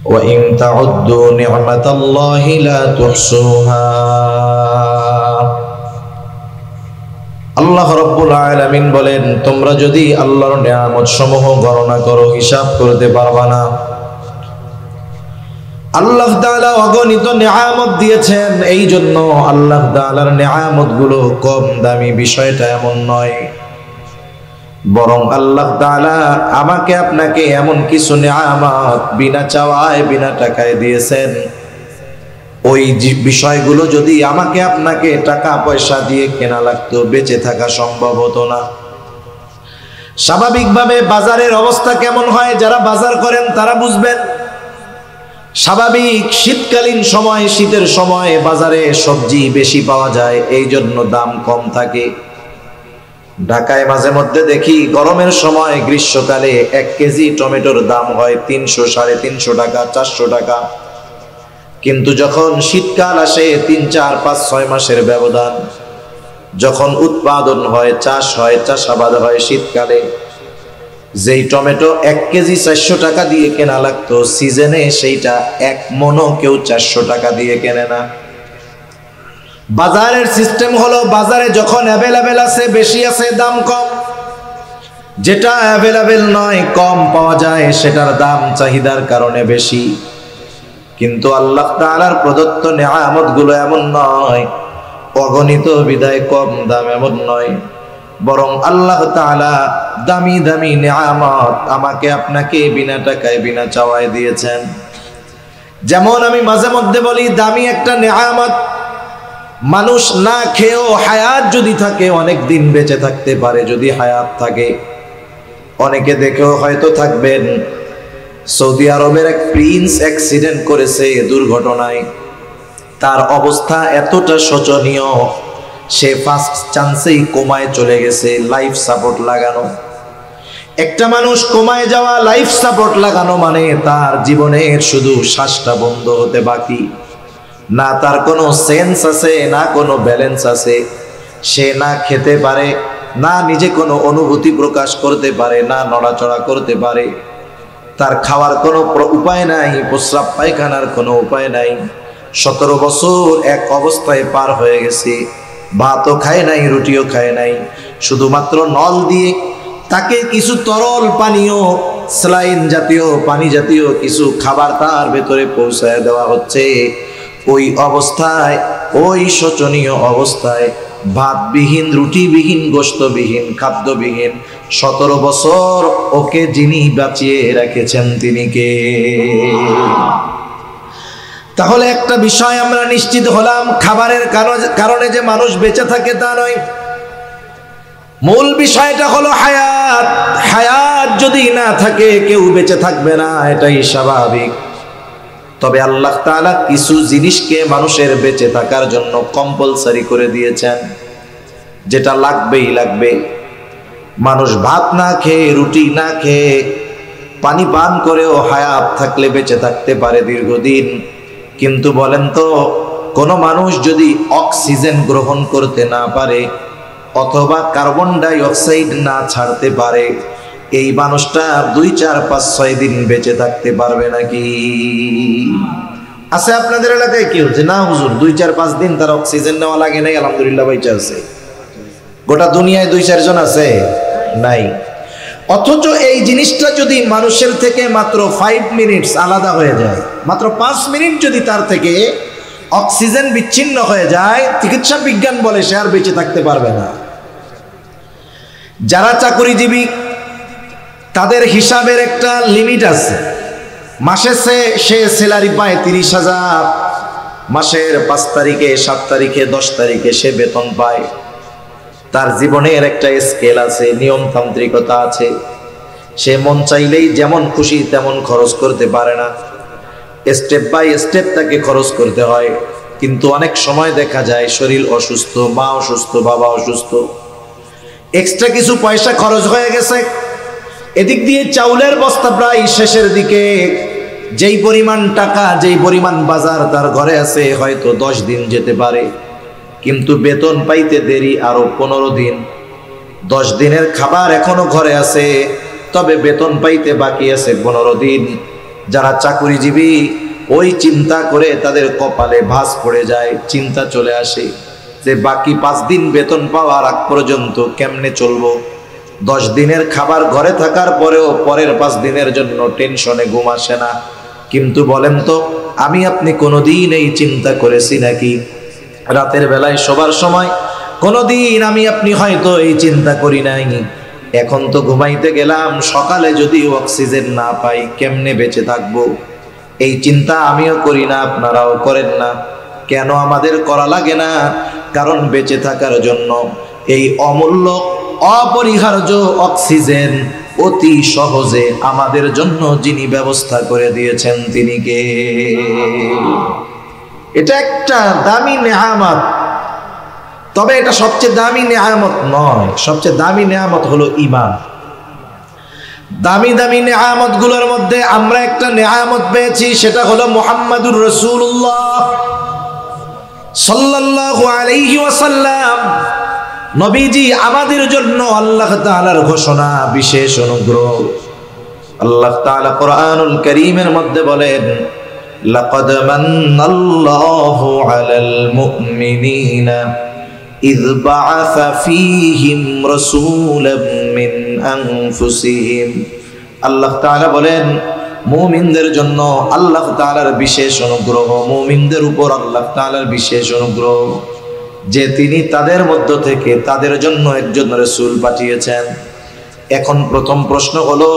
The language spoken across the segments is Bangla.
وإن تعدوا نعمة الله لا تحصوها আল্লাহ রাব্বুল আলামিন বলেন, তোমরা যদি আল্লাহর নিয়ামত সমূহ গণনা করো হিসাব করতে পারবা না। আল্লাহ তাআলা অগণিত নিয়ামত দিয়েছেন, এই জন্য আল্লাহ তাআলার নিয়ামত গুলো কম দামি বিষয়টা এমন নয়, বরং আল্লাহ তাআলা আমাকে আপনাকে এমন কিছু নিয়ামত বিনা চাওয়ায় বিনা টাকায় দিয়েছেন, ওই বিষয়গুলো যদি আমাকে আপনাকে টাকা পয়সা দিয়ে কেনা লাগতো বেঁচে থাকা সম্ভব হতো না। স্বাভাবিকভাবে বাজারের অবস্থা কেমন হয় যারা বাজার করেন তারা বুঝবেন। স্বাভাবিক শীতকালীন সময়, শীতের সময় বাজারে সবজি বেশি পাওয়া যায়, এই জন্য দাম কম থাকে। ঢাকায় মাঝে মধ্যে দেখি গরমের সময় গ্রীষ্মকালে 1 কেজি টমেটোর দাম হয় 300, 350 টাকা, 400 টাকা। কিন্তু যখন শীতকাল আসে, 3, 4, 5, 6 মাসের ব্যবধান, যখন উৎপাদন হয়, চাষ হয়, চাষাবাদ হয় শীতকালে, যেই টমেটো 1 কেজি 400 টাকা দিয়ে কেনা লাগতো সিজনে, সেইটা 1 মনও কেউ 400 টাকা দিয়ে কেনে না। বাজারের সিস্টেম হলো, বাজারে যখন অ্যাভেলেবেল আছে, বেশি আছে, দাম কম। যেটা অ্যাভেলেবেল নয়, কম পাওয়া যায়, সেটার দাম চাহিদার কারণে বেশি। কিন্তু আল্লাহ তাআলার প্রদত্ত নিয়ামত গুলো এমন নয়, অগণিত বিদায় কম দাম এমন নয়, বরং আল্লাহ তাআলা দামি দামি নিয়ামত আমাকে আপনাকে বিনা টাকায় বিনা চাওয়ায় দিয়েছেন। যেমন আমি মাঝে মধ্যে বলি, দামি একটা নিয়ামত, মানুষ না খেয়েও হায়াত যদি থাকে অনেক দিন বেঁচে থাকতে পারে, যদি হায়াত থাকে। অনেকে দেখেও হয়তো থাকবেন, সৌদি আরবের এক প্রিন্স অ্যাক্সিডেন্ট করেছে দুর্ঘটনায়, তার অবস্থা এতটা শোচনীয়, সে ফার্স্ট চান্সেই কোমায় চলে গেছে, লাইফ সাপোর্ট লাগানো। একটা মানুষ কোমায় যাওয়া, লাইফ সাপোর্ট লাগানো মানে তার জীবনের শুধু শ্বাসটা বন্ধ হতে বাকি। না তার কোনো সেন্স আছে, না কোনো ব্যালেন্স আছে, সে না খেতে পারে, না নিজে কোনো অনুভূতি প্রকাশ করতে পারে, না নড়াচড়া করতে পারে, তার খাওয়ার কোনো উপায় নাই, প্রস্রাব পায়খানার কোনো উপায় নাই। 17 বছর এক অবস্থায় পার হয়ে গেছে, ভাতও খায় নাই, রুটিও খায় নাই, শুধুমাত্র নল দিয়ে তাকে কিছু তরল পানীয়, স্যালাইন জাতীয়, পানি জাতীয় কিছু খাবার তার ভেতরে পৌঁছায় দেওয়া হচ্ছে। ওই অবস্থায়, ওই শোচনীয় অবস্থায়, ভাতবিহীন, রুটিবিহীন, গোশতবিহীন, খাদ্যবিহীন 17 বছর ওকে যিনি বাঁচিয়ে রেখেছেন তিনি কে? তাহলে একটা বিষয় আমরা নিশ্চিত হলাম, খাবারের কারণে যে মানুষ বেঁচে থাকে তা নয়, মূল বিষয়টা হলো হায়াত। হায়াত যদি না থাকে কেউ বেঁচে থাকবে না, এটাই স্বাভাবিক। তবে আল্লাহ তাআলা কিছু জিনিসকে মানুষের বেঁচে থাকার জন্য কম্পালসারি করে দিয়েছেন, যেটা লাগবেই লাগবে। মানুষ ভাত না খেয়ে, রুটি না খেয়ে, পানি পান করেও হায়াত থাকলে বেঁচে থাকতে পারে দীর্ঘদিন। কিন্তু বলেন তো, কোনো মানুষ যদি অক্সিজেন গ্রহণ করতে না পারে অথবা কার্বন ডাই অক্সাইড না ছাড়তে পারে, এই মানুষটা 2, 4, 5, 6 দিন বেঁচে থাকতে পারবে নাকি? আছে আপনাদের এলাকায় কেউ যে না হুজুর 2, 4, 5 দিন তার অক্সিজেন নেওয়া লাগে নাই, আলহামদুলিল্লাহ বেঁচে আছে? গোটা দুনিয়ায় 2, 4 জন আছে? নাই। অথচ এই জিনিসটা যদি মানুষের থেকে মাত্র 5 মিনিটস আলাদা হয়ে যায়, মাত্র 5 মিনিট যদি তার থেকে অক্সিজেন বিচ্ছিন্ন হয়ে যায়, চিকিৎসা বিজ্ঞান বলে সে আর বেঁচে থাকতে পারবে না। যারা চাকরিজীবী তাদের হিসাবের একটা লিমিট আছে, মাসে সে স্যালারি পায় 30,000, মাসের 5 তারিখে, 7 তারিখে, 10 তারিখে সে বেতন পায়। তার জীবনের একটা স্কেল আছে, নিয়মতান্ত্রিকতা আছে, সে মন চাইলেই যেমন খুশি তেমন খরচ করতে পারে না, স্টেপ বাই স্টেপ তাকে খরচ করতে হয়। কিন্তু অনেক সময় দেখা যায় শরীর অসুস্থ, মা অসুস্থ, বাবা অসুস্থ, এক্সট্রা কিছু পয়সা খরচ হয়ে গেছে, এদিক দিয়ে চাউলের বস্তা প্রায় শেষের দিকে, যেই পরিমাণ টাকা, যেই পরিমাণ বাজার তার ঘরে আছে হয়তো 10 দিন যেতে পারে, কিন্তু বেতন পাইতে দেরি আরো 15 দিন। 10 দিনের খাবার এখনো ঘরে আছে, তবে বেতন পাইতে বাকি আছে 15 দিন। যারা চাকুরিজীবী ওই চিন্তা করে তাদের কপালে ভাঁজ পড়ে যায়, চিন্তা চলে আসে যে বাকি 5 দিন বেতন পাওয়ার আগ পর্যন্ত কেমনে চলবো। 10 দিনের খাবার ঘরে থাকার পরেও পরের 5 দিনের জন্য টেনশনে ঘুম আসে না। কিন্তু বলেন তো, আমি আপনি কোনোদিন এই চিন্তা করেছি নাকি? রাতের বেলায় শোবার সময় কোনোদিন আমি আপনি হয়তো এই চিন্তা করি নাই, এখন তো ঘুমাইতে গেলাম, সকালে যদি অক্সিজেন না পাই কেমনে বেঁচে থাকবো। এই চিন্তা আমিও করি না, আপনারাও করেন না। কেন আমাদের করা লাগে না? কারণ বেঁচে থাকার জন্য এই অমূল্য অপরিহার্য অক্সিজেন অতি সহজে আমাদের জন্য যিনি ব্যবস্থা করে দিয়েছেন তিনি কে? এটা একটা দামি নেয়ামত, তবে এটা সবচেয়ে দামি নেয়ামত নয়। সবচেয়ে দামি নেয়ামত হলো ঈমান। দামি দামি নেয়ামত গুলোর মধ্যে আমরা একটা নেয়ামত পেয়েছি, সেটা হলো মুহাম্মাদুর রাসূলুল্লাহ সাল্লাল্লাহু আলাইহি ওয়াসাল্লাম। নবীজি আমাদের জন্য আল্লাহ তাআলার ঘোষণা, বিশেষ অনুগ্রহ। আল্লাহ তাআলা কোরআনুল কারীমের মধ্যে বলেন, লাকাদ মান্নাল্লাহু আলাল মুমিনিনা ইয বাআসা ফীহিম রাসূলাম মিন আনফুসিহিম। আল্লাহ তাআলা বলেন, মুমিনদের জন্য আল্লাহ তাআলার বিশেষ অনুগ্রহ, মুমিনদের উপর আল্লাহ তাআলার বিশেষ অনুগ্রহ যে তিনি তাদের মধ্য থেকে তাদের জন্য একজন রাসূল পাঠিয়েছেন। এখন প্রথম প্রশ্ন হলো,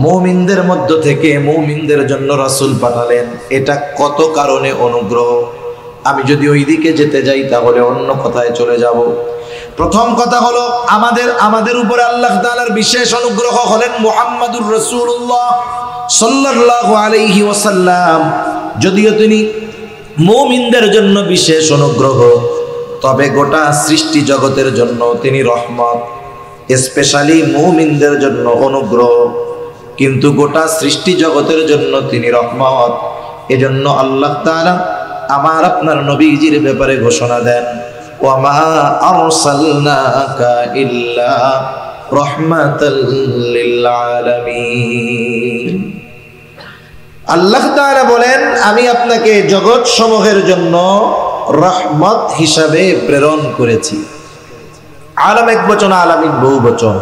মুমিনদের মধ্য থেকে মুমিনদের জন্য রাসূল পাঠালেন, এটা কত কারণে অনুগ্রহ? আমি যদি ওই দিকে যেতে যাই তাহলে অন্য কথায় চলে যাব। প্রথম কথা হলো, আমাদের উপরে আল্লাহ তাআলার বিশেষ অনুগ্রহ হলেন মুহাম্মাদুর রাসূলুল্লাহ সাল্লাল্লাহু আলাইহি ওয়াসাল্লাম। যদিও তিনি মুমিনদের জন্য বিশেষ অনুগ্রহ, তবে গোটা সৃষ্টি জগতের জন্য তিনি রহমত। স্পেশালি মুমিনদের জন্য অনুগ্রহ, কিন্তু গোটা সৃষ্টি জগতের জন্য তিনি রহমত। এজন্য আল্লাহ তাআলা আমার আপনার নবীজির ব্যাপারে ঘোষণা দেন, ওয়ামা আরসালনাকা ইল্লা রাহমাতাল লিল আলামিন। আল্লাহ তাআলা বলেন, আমি আপনাকে জগৎ সমূহের জন্য রহমত হিসাবে প্রেরণ করেছি। আলম এক বচন, আলামিন বহু বচন।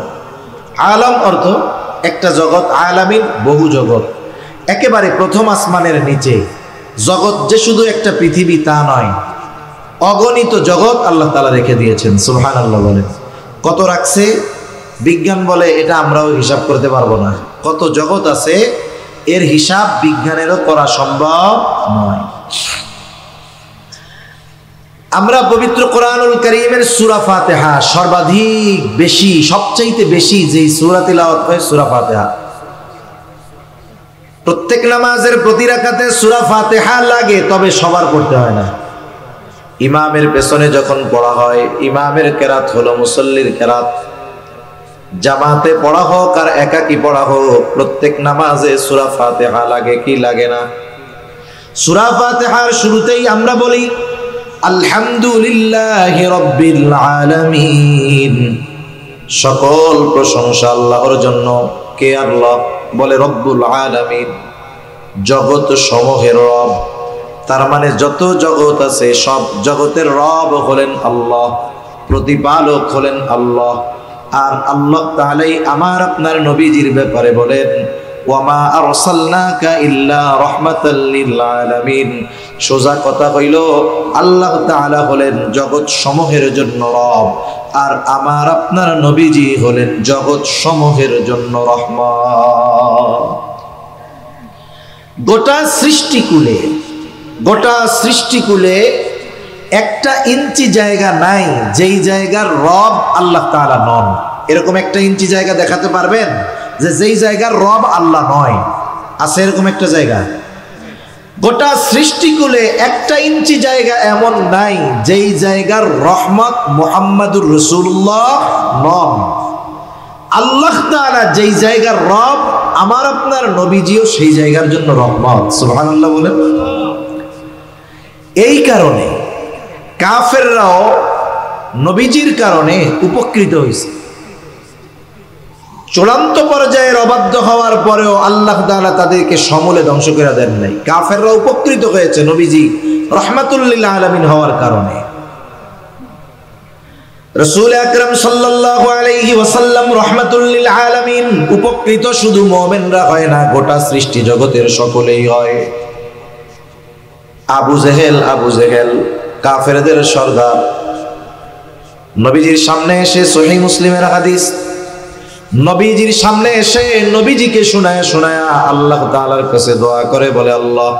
আলম অর্থ একটা জগৎ, আলামিন বহু জগৎ। একেবারে প্রথম আসমানের নিচে জগৎ যে শুধু একটা পৃথিবী তা নয়, অগণিত জগৎ আল্লাহ তাআলা রেখে দিয়েছেন। সুবহানাল্লাহ বলেন। কত রাখছে? বিজ্ঞান বলে এটা আমরাও হিসাব করতে পারবো না। কত জগৎ আছে এর হিসাব বিজ্ঞানেরও করা সম্ভব নয়। আমরা পবিত্র কোরআনুল কারীমের সূরা ফাতিহা সর্বাধিক বেশি, সবচাইতে বেশি যেই সূরা তিলাওয়াত হয় সূরা ফাতিহা। প্রত্যেক নামাজের প্রতি রাকাতে সূরা ফাতিহা লাগে, তবে সবার পড়তে হয় না। ইমামের পেছনে যখন পড়া হয়, ইমামের কেরাত হলো মুসল্লির কেরাত। জামাতে পড়া হোক আর একাকী পড়া হোক, প্রত্যেক নামাজে সূরা ফাতিহা লাগে কি লাগে না? সূরা ফাতিহার শুরুতেই আমরা বলি আলহামদুলিল্লাহি রাব্বিল আলামিন। সকল প্রশংসা আল্লাহর জন্য। কে আল্লাহ? বলে রব্বুল আলামিন, জগৎ সমূহের রব। তার মানে যত জগৎ আছে সব জগতের রব হলেন আল্লাহ, প্রতিপালক হলেন আল্লাহ। আর আল্লাহ তাআলাই আমার আপনার নবীজির ব্যাপারে বলেন, ওয়ামা আরসালনাকা ইল্লা রাহমাতাল লিল আলামিন। সোজা কথা হইল, আল্লাহ তাআলা হলেন জগৎ সমূহের জন্য রব, আর আমার আপনার নবীজি হলেন জগৎ সমূহের জন্য রহমত। গোটা সৃষ্টিকুলে একটা ইঞ্চি জায়গা নাই যেই জায়গার রব আল্লাহ তাআলা নন। এরকম একটা ইঞ্চি জায়গা দেখাতে পারবেন যে যেই জায়গার রব আল্লাহ নয়? আছে এরকম একটা জায়গা? গোটা সৃষ্টিকুলে একটা ইঞ্চি জায়গা এমন নাই যেই জায়গার রহমত মুহাম্মাদুর রাসূলুল্লাহ নন। আল্লাহ তাআলা যেই জায়গার রব, আমার আপনার নবীজিও সেই জায়গার জন্য রহমত। সুবহানাল্লাহ বলেন। এই কারণে কাফেররাও নবীজির কারণে উপকৃত হয়েছে। চূড়ান্ত পর্যায়ের অবাধ্য হওয়ার পরেও আল্লাহ তাআলা তাদেরকে সমূলে ধ্বংস করে দেন নাই। কাফেররা উপকৃত হয়েছে নবীজি রাহমাতুল লিল আলামিন হওয়ার কারণে। রাসূল আকরাম সাল্লাল্লাহু আলাইহি ওয়াসাল্লাম রাহমাতুল লিল আলামিন উপকৃত শুধু মুমিনরা হয় না, গোটা সৃষ্টি জগতের সকলেই হয়। আবু জেহেল কাফেরদের সর্দার নবীজির সামনে এসে, সহিহ মুসলিমের হাদিস, নবীজির সামনে এসে নবীজিকে শোনায়া আল্লাহ তাআলার কাছে দোয়া করে বলে, আল্লাহ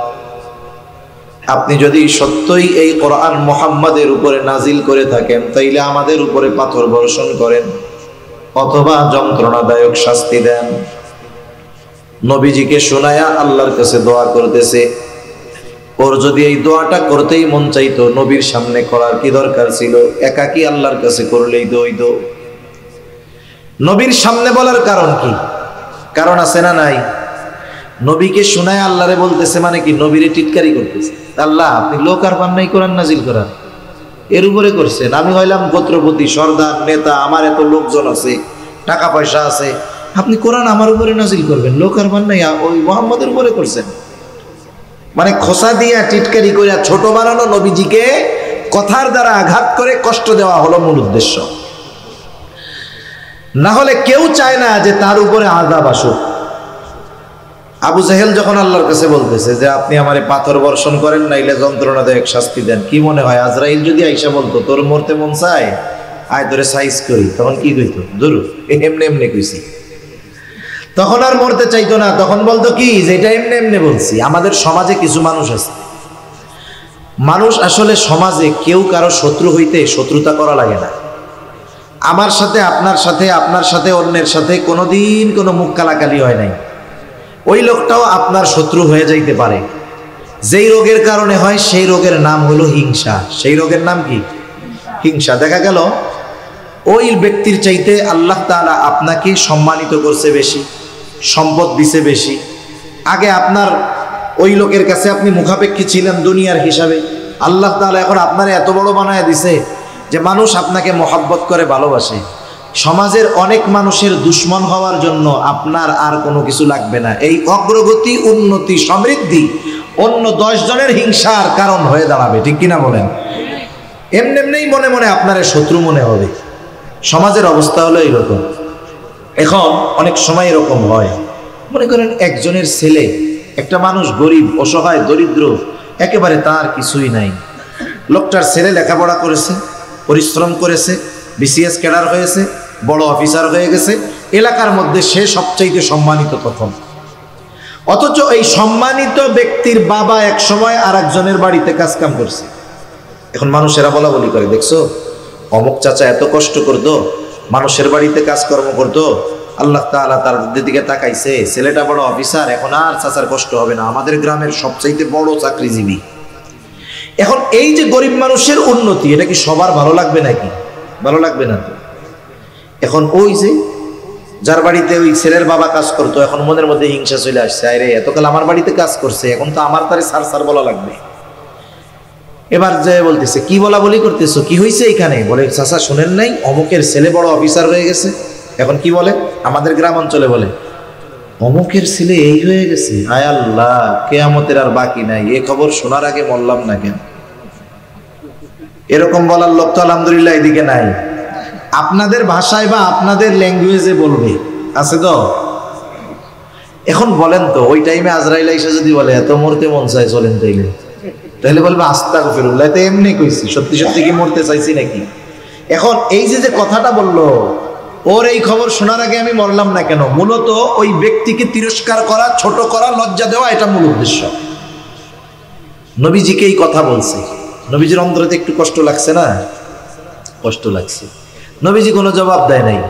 আপনি যদি সত্যই এই কোরআন মুহাম্মাদের উপরে নাজিল করে থাকেন তাইলে আমাদের উপরে পাথর বর্ষণ করেন অথবা যন্ত্রণাদায়ক শাস্তি দেন। নবীজিকে শোনায়া আল্লাহর কাছে দোয়া করতেছে। ওর যদি এই দোয়াটা করতেই মন চাইতো, নবীর সামনে করার কি দরকার ছিল? একাকী আল্লাহর কাছে করলেই তো। নবীর সামনে বলার কারণ কি? কারণ আছে না নাই? নবীকে শোনায় আল্লাহরে বলতেছে মানে কি? নবীরে টিটকারি করতেছে। আল্লাহ আপনি লোক আর পান নাই কোরআন নাজিল করার, এর উপরে করছেন। আমি হইলাম গোত্রপতি, সর্দার, নেতা, আমার এত লোকজন আছে, টাকা পয়সা আছে, আপনি কোরআন আমার উপরে নাজিল করবেন, লোক আর পান নাই, ওই মুহাম্মদের উপরে করছেন। মানে খোসা দিয়া টিটকারি করে ছোট বানানো, নবীজিকে কথার দ্বারা আঘাত করে কষ্ট দেওয়া হলো মূল উদ্দেশ্য। না হলে কেউ চায় না যে তার উপরে আযাব আসুক। আবু জেহেল যখন আল্লাহর কাছে বলতেছে যে আপনি আমারে পাথর বর্ষণ করেন, নাইলে যন্ত্রণাদায়ক শাস্তি দেন, কি মনে হয় আজরাইল যদি আইসা বলতো তোর মরতে মন চায়, আয় তোরে সাইজ করি, তখন কি কইতো? ধরু এমনি কইছি। তখন আর মরতে চাইতো না, তখন বলতো কি যে এটা এমনি বলছি। আমাদের সমাজে কিছু মানুষ আছে, মানুষ আসলে সমাজে কেউ কারো শত্রু হইতে শত্রুতা করা লাগে না। আমার সাথে আপনার সাথে অন্যের সাথে কোনোদিন কোনো মুখ কালাকালি হয় নাই, ওই লোকটাও আপনার শত্রু হয়ে যাইতে পারে। যেই রোগের কারণে হয় সেই রোগের নাম হলো হিংসা। সেই রোগের নাম কি? হিংসা। দেখা গেল ওই ব্যক্তির চাইতে আল্লাহ তাআলা আপনাকে সম্মানিত করছে বেশি, সম্পদ দিছে বেশি। আগে আপনার ওই লোকের কাছে আপনি মুখাপেক্ষী ছিলেন দুনিয়ার হিসাবে, আল্লাহ তাআলা এখন আপনারে এত বড় বানায় দিছে যে মানুষ আপনাকে মহব্বত করে, ভালোবাসে। সমাজের অনেক মানুষের দুশ্মন হওয়ার জন্য আপনার আর কোনো কিছু লাগবে না। এই অগ্রগতি, উন্নতি, সমৃদ্ধি অন্য 10 জনের হিংসার কারণ হয়ে দাঁড়াবে, ঠিক কিনা বলেন? এমনি মনে মনে আপনার শত্রু মনে হবে। সমাজের অবস্থা হলো এইরকম। এখন অনেক সময় এরকম হয়, মনে করেন একজনের ছেলে, একটা মানুষ গরিব, অসহায়, দরিদ্র, একেবারে তার কিছুই নাই। লোকটার ছেলে লেখাপড়া করেছে, পরিশ্রম করেছে, বিসিএস ক্যাডার হয়েছে, বড় অফিসার হয়ে গেছে, এলাকার মধ্যে সে সবচাইতে সম্মানিত তখন। অথচ এই সম্মানিত ব্যক্তির বাবা এক সময় আর একজনের বাড়িতে কাজকাম করছে। এখন মানুষেরা বলা বলি করে, দেখছো অমুক চাচা এত কষ্ট করতো, মানুষের বাড়িতে কাজকর্ম করতো, আল্লাহ তাআলা তার দিকে তাকাইছে, ছেলেটা বড় অফিসার, এখন আর চাচার কষ্ট হবে না, আমাদের গ্রামের সবচাইতে বড় চাকরিজীবী। এখন এই যে গরিব মানুষের উন্নতি, এটা কি সবার ভালো লাগবে নাকি? ভালো লাগবে না তো। এখন ওই যে যার বাড়িতে ওই ছেলের বাবা কাজ করতো, এখন মনের মধ্যে হিংসা চলে আসছে, আরে এতকাল আমার বাড়িতে কাজ করছে, এখন তো আমার তারে সার বলা লাগবে। এবার যে বলতেছে, কি বলা বলি করতেছো, কি হয়েছে এখানে? বলে, চাচা শোনেন নাই অমুকের ছেলে বড় অফিসার হয়ে গেছে। এখন কি বলে? আমাদের গ্রাম অঞ্চলে বলে, অমুকের ছেলে এই হয়ে গেছে, আয় আল্লাহ, কিয়ামতের আর বাকি নাই, এই খবর শোনার আগে মরলাম না কেন? এরকম বলার লোক তো আলহামদুলিল্লাহ এদিকে নাই। আপনাদের ভাষায় বা আপনাদের ল্যাঙ্গুয়েজে বলবে, আছে তো। এখন বলেন তো, ওই টাইমে আজরাইল আইসা যদি বলে এত মরতে মন চায় চলেন, তাহলে বলবে আস্তাগফিরুল্লাহ, তো এমনি কইছি, সত্যি সত্যি কি মরতে চাইছি নাকি? এখন এই যে কথাটা বললো, ওর এই খবর শোনার আগে আমি মরলাম না কেন, মূলত ওই ব্যক্তিকে তিরস্কার করা, ছোট করা, লজ্জা দেওয়া, এটা মূল উদ্দেশ্য। নবীজিকে এই কথা বলছে, নবীজির অন্তরে একটু কষ্ট লাগছে না? কষ্ট লাগছে। নবীজি কোনো জবাব দেয় নাই।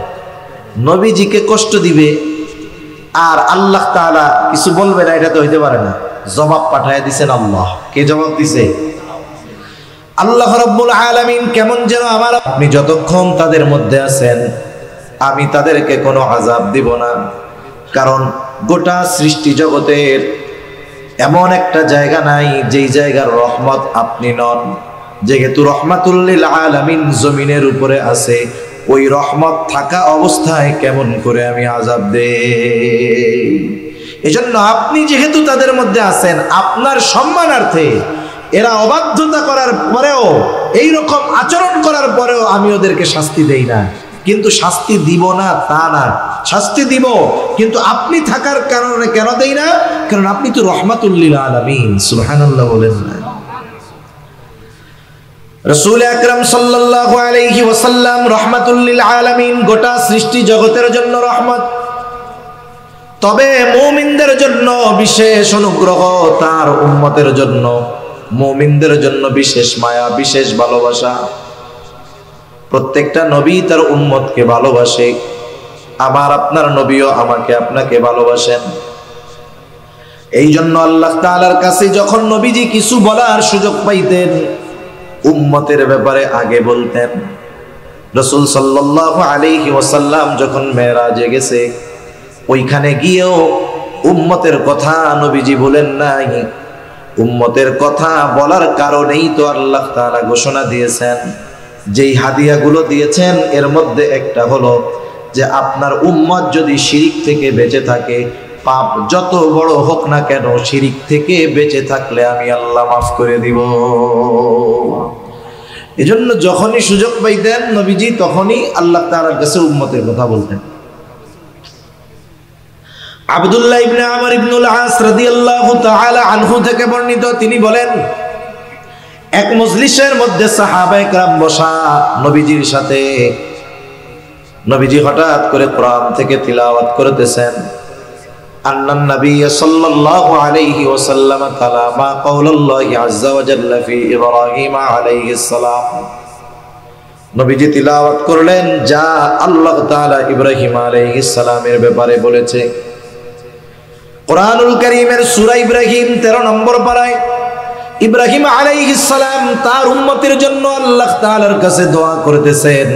নবীজিকে কষ্ট দিবে আর আল্লাহ তাআলা কিছু বলবে না, এটা তো হইতে পারে না। জবাব পাঠায় দিছেন আল্লাহ। কে জবাব দিছে? আল্লাহ রাব্বুল আলামিন। কেমন যেন আমার, আপনি যতক্ষণ তাদের মধ্যে আছেন আমি তাদেরকে কোনো আযাব দিব না, কারণ গোটা সৃষ্টি জগতের এমন একটা জায়গা নাই যেই জায়গার রহমত আপনি নন। যেহেতু রহমাতুল লিল আলামিন জমিনের উপরে আছে, ওই রহমত থাকা অবস্থায় কেমন করে আমি আযাব দেই। এজন্য আপনি যেহেতু তাদের মধ্যে আছেন, আপনার সম্মানার্থে এরা অবাধ্যতা করার পরেও, এই রকম আচরণ করার পরেও আমি ওদেরকে শাস্তি দেই না। কিন্তু শাস্তি দিব না তা না, শাস্তি দিব, কিন্তু আপনি থাকার কারণে কেন দেই না? কারণ আপনি তো রহমাতুল লিল আলামিন। সুবহানাল্লাহ বলেন না? রাসূল আকরাম সাল্লাল্লাহু আলাইহি ওয়াসাল্লাম রহমাতুল লিল আলামিন, গোটা সৃষ্টি জগতের জন্য রহমত। তবে মুমিনদের জন্য বিশেষ অনুগ্রহ, তার উম্মতের জন্য, মুমিনদের জন্য বিশেষ মায়া, বিশেষ ভালোবাসা। প্রত্যেকটা নবী তার উম্মতকে ভালোবাসে। আমার আপনার নবীও আমাকে আপনাকে ভালোবাসেন। এই জন্য আল্লাহ তাআলার কাছে যখন নবীজি কিছু বলার সুযোগ পাইতেন, উম্মতের ব্যাপারে আগে বলতেন। রাসূল সাল্লাল্লাহু আলাইহি ওয়াসাল্লাম যখন মেরাজে গেছে, ওইখানে গিয়েও উম্মতের কথা নবীজি বলেন নাই। উম্মতের কথা বলার কারণেই তো আল্লাহ তাআলা ঘোষণা দিয়েছেন, যেই হাদিয়াগুলো দিয়েছেন এর মধ্যে একটা হলো যে আপনার উম্মত যদি শিরিক থেকে বেঁচে থাকে, পাপ যত বড় হোক না কেন, শিরিক থেকে বেঁচে থাকলে আমি আল্লাহ মাফ করে দিব। এজন্য যখনই সুযোগ পাইতেন নবীজি, তখনই আল্লাহ তাআলার কাছে উম্মতের কথা বলতেন। আব্দুল্লাহ ইবনে আমর ইবনুল আস রাদিয়াল্লাহু তাআলা আনহু থেকে বর্ণিত, তিনি বলেন, এক মজলিসের মধ্যে সাহাবায়ে কেরাম বসা, নবীজির সাথে। নবীজি হঠাৎ করে কোরআন থেকে তিলাওয়াত করতেছেন। আন্নান নবী সাল্লাল্লাহু আলাইহি ওয়াসাল্লাম কালামা কাউলুল্লাহি আযজা ওয়া জাল্লা ফি ইব্রাহিম আলাইহিস সালাম। নবীজি তিলাওয়াত করলেন যা আল্লাহ তাআলা ইব্রাহিম আলাইহিস সালামের ব্যাপারে বলেছে। কোরআনুল কারীমের সূরা ইব্রাহিম 13 নম্বর পারায় ইব্রাহিম আলাইহিস সালাম তার উম্মতের জন্য আল্লাহ তাআলার কাছে দোয়া করতেছেন।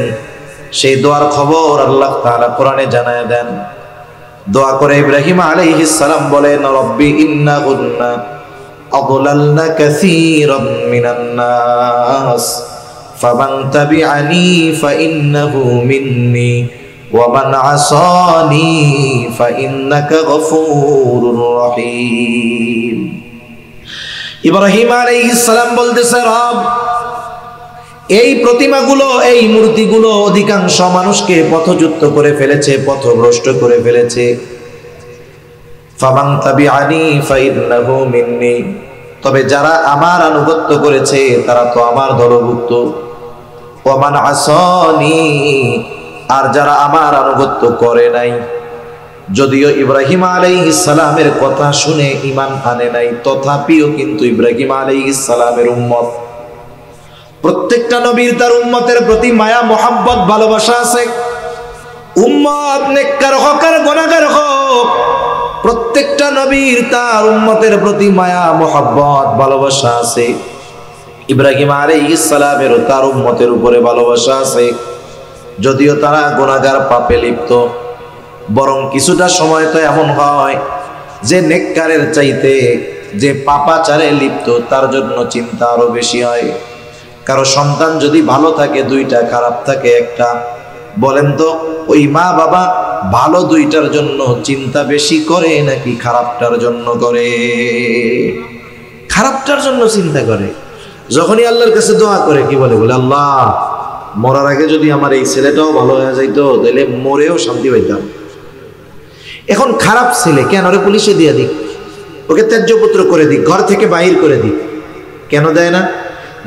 সেই দোয়ার খবর আল্লাহ তাআলা কোরআনে জানায় দেন। দোয়া করে ইব্রাহিম আলাইহিস সালাম বলেন, রব্বি ইন্নাহুন্না আদলালনা কাসীরাম মিনান নাস ফামান তাবিআনি ফাইন্নাহু মিন্নি ওয়া মান আসানি ফাইন্নাকা গফুরুর রহিম। ইব্রাহিম আলাইহিস সালাম বলতেছে, রব, এই প্রতিমাগুলো, এই মূর্তিগুলো অধিকাংশ মানুষকে পথচ্যুত করে ফেলেছে, পথভ্রষ্ট করে ফেলেছে। ফামান তাবিআনি ফাইন্নাহু মিন্নি, তবে যারা আমার আনুগত্য করেছে তারা তো আমার দলভুক্ত। ওয়া মান আসানি, আর যারা আমার আনুগত্য করে নাই, যদিও ইব্রাহিম আলাইহিস সালামের কথা শুনে ঈমান আনে নাই, তথাপিও কিন্তু ইব্রাহিম আলাইহিস সালামের উম্মত। প্রত্যেকটা নবীর তার উম্মতের প্রতি মায়া, মোহাব্বত, ভালোবাসা আছে। উম্মত নেককার হোক আর গুনাহগার হোক, প্রত্যেকটা নবীর তার উম্মতের প্রতি মায়া, মোহাব্বত, ভালোবাসা আছে। ইব্রাহিম আলাইহিস সালামেরও তার উম্মতের উপরে ভালোবাসা আছে, যদিও তারা গুনাহগার, পাপে লিপ্ত। বরং কিছুটা সময় তো এমন হয় যে নেককারের চাইতে যে পাপাচারে লিপ্ত তার জন্য চিন্তা আরো বেশি হয়। কারো সন্তান যদি ভালো থাকে দুইটা, খারাপ থাকে একটা, বলেন তো ওই মা বাবা ভালো দুইটার জন্য চিন্তা বেশি করে নাকি খারাপটার জন্য করে? খারাপটার জন্য চিন্তা করে। যখনই আল্লাহর কাছে দোয়া করে কি বলে? বলে আল্লাহ, মরার আগে যদি আমার এই ছেলেটাও ভালো হয়ে যাইতো তাহলে মরেও শান্তি পাইতাম। এখন খারাপ ছেলে, কেন ওরে পুলিশে দিয়ে দিক, ওকে ত্যায্যপুত্র করে দিক, ঘর থেকে বাহির করে দিক। কেন দেয় না?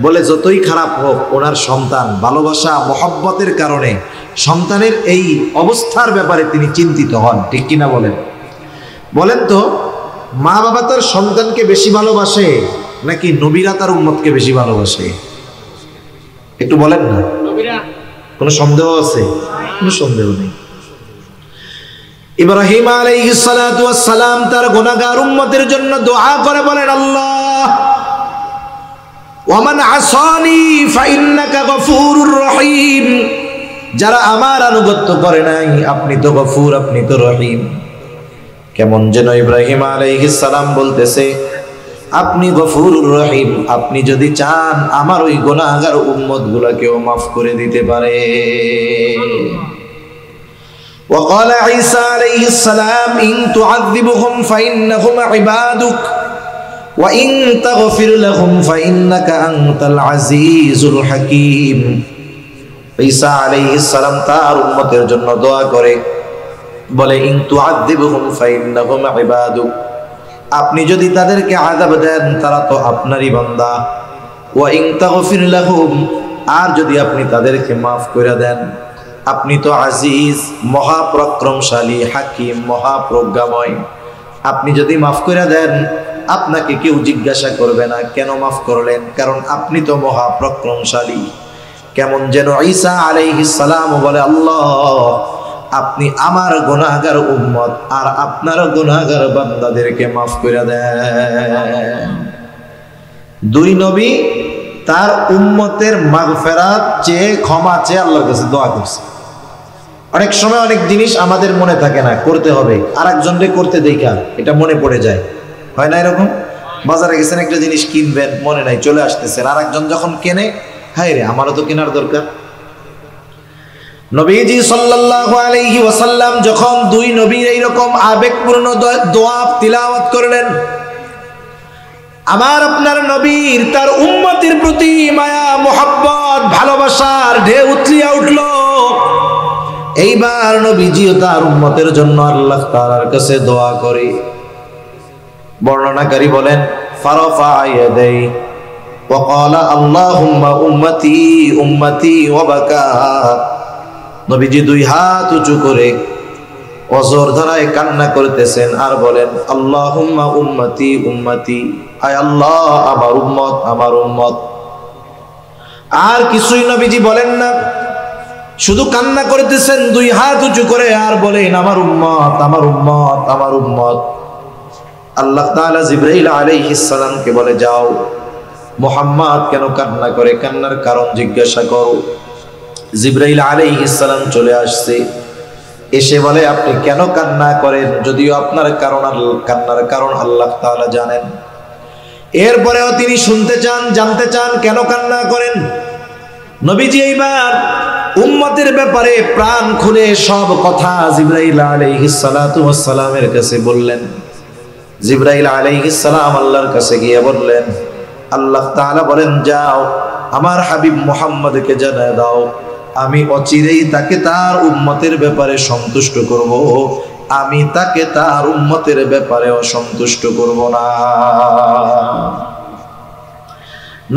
বলে যতই খারাপ হোক ওনার সন্তান, ভালোবাসা, মহব্বতের কারণে সন্তানের এই অবস্থার ব্যাপারে তিনি চিন্তিত হন। ঠিক কিনা বলেন? বলেন তো, মা বাবা তার সন্তানকে বেশি ভালোবাসে নাকি নবীরা তার উম্মতকে বেশি ভালোবাসে? একটু বলেন না। কোনো সন্দেহ আছে? কোনো সন্দেহ নেই। ইব্রাহিম আলাইহিস সালাতু ওয়াস সালাম তার গুনাহগার উম্মতের জন্য দোয়া করে বলেন, আল্লাহ, ওয়ামান আসানি ফাইন্নাকা গফুরুর রহিম, যারা আমার আনুগত্য করে নাই আপনি তো গফুর, আপনি তো রহিম। কেমন যেন ইব্রাহিম আলাইহিস সালাম বলতেছে, আপনি গফুরুর রহিম, আপনি যদি চান আমার ওই গুনাহগার উম্মত গুলাকেও মাফ করে দিতে পারে। وقال عيسى عليه السلام إن تعذبهم فإنهم عبادك وإن تغفر لهم فإنك أنت العزيز الحكيم। ঈসা আলাইহিস সালাম তার উম্মতের জন্য দোয়া করে বলে, ইন তুআযিবহুম ফাইন্নাহুম ইবাদুক, আপনি যদি তাদেরকে আযাব দেন তারা তো আপনারই বান্দা। ওয়া ইন তাগফির লাহুম, আর যদি আপনি তাদেরকে মাফ করে দেন, আপনি তো আজিজ, মহাপরাক্রমশালী, হাকিম, মহাপ্রজ্ঞাময়। আপনি যদি মাফ করে দেন, আপনাকে কেউ জিজ্ঞাসা করবে না কেন মাফ করলেন, কারণ আপনি তো মহাপরাক্রমশালী। কেমন যেন ঈসা আলাইহিস সালাম বলে, আল্লাহ আপনি আমার গুনাহগার উম্মত আর আপনার গুনাহগার বান্দাদেরকে মাফ করে দেন। দুই নবী তার উম্মতের মাগফিরাত চেয়ে, ক্ষমা চেয়ে আল্লাহর কাছে দোয়া করছে। অনেক সময় অনেক জিনিস আমাদের মনে থাকে না, করতে হবে, আর একজনকে করতে দেখা এটা মনে পড়ে যায়, হয় না এরকম? বাজারে গেছেন একটা জিনিস কিনবেন, মনে নাই, চলে আসতেছেন, আর একজন যখন কেনে, হায় রে আমারও তো কেনার দরকার। নবীজি সাল্লাল্লাহু আলাইহি ওয়াসাল্লাম যখন দুই নবীর এইরকম আবেগপূর্ণ দোয়া তিলাওয়াত করলেন, আমার আপনার নবীর তার উম্মতের প্রতি মায়া, মোহাব্বত, ভালোবাসার ঢেউ উতলিয়া উঠল। এইবার নবীজিও তার উম্মতের জন্য আল্লাহ তাআলার কাছে দোয়া করে। বর্ণনাকারী বলেন, ফারাফা ইয়াদাই ওয়া ক্বালা আল্লাহুম্মা উম্মতি উম্মতি ওয়া বাকা। নবীজি দুই হাত উঁচু করে অজর ধারায় কান্না করতেছেন আর বলেন, আল্লাহুম্মা উম্মতি উম্মতি, আয় আল্লাহ আমার উম্মত আমার উম্মত। আর কিছুই নবীজি বলেন না, শুধু কান্না করতেছেন দুই হাত উঁচু করে আর বলেন, আমার উম্মত আমার উম্মত আমার উম্মত। আল্লাহ তাআলা জিবরাইল আলাইহিস সালামকে বলে, যাও মুহাম্মদ কেন কান্না করে, কান্নার কারণ জিজ্ঞাসা করো। জিবরাইল আলাইহিস সালাম চলে আসছে, এসে বলে, আপনি কেন কান্না করেন, যদিও আপনার কান্নার কারণ আল্লাহ তাআলা জানেন। এরপরেও তিনি শুনতে চান, জানতে চান কেন কান্না করেন। নবীজি এইবার উম্মতের ব্যাপারে প্রাণ খুলে সব কথা জিবরাইল আলাইহিস সালাতু ওয়াস সালামের কাছে বললেন। জিবরাইল আলাইহিস সালাম আল্লাহর কাছে গিয়ে বললেন, আল্লাহ তাআলা বলেন, যাও আমার হাবিব মুহাম্মদকে জানায় দাও, আমি অচিরেই তাকে তার উম্মতের ব্যাপারে সন্তুষ্ট করব, আমি তাকে তার উম্মতের ব্যাপারে অসন্তুষ্ট করব না।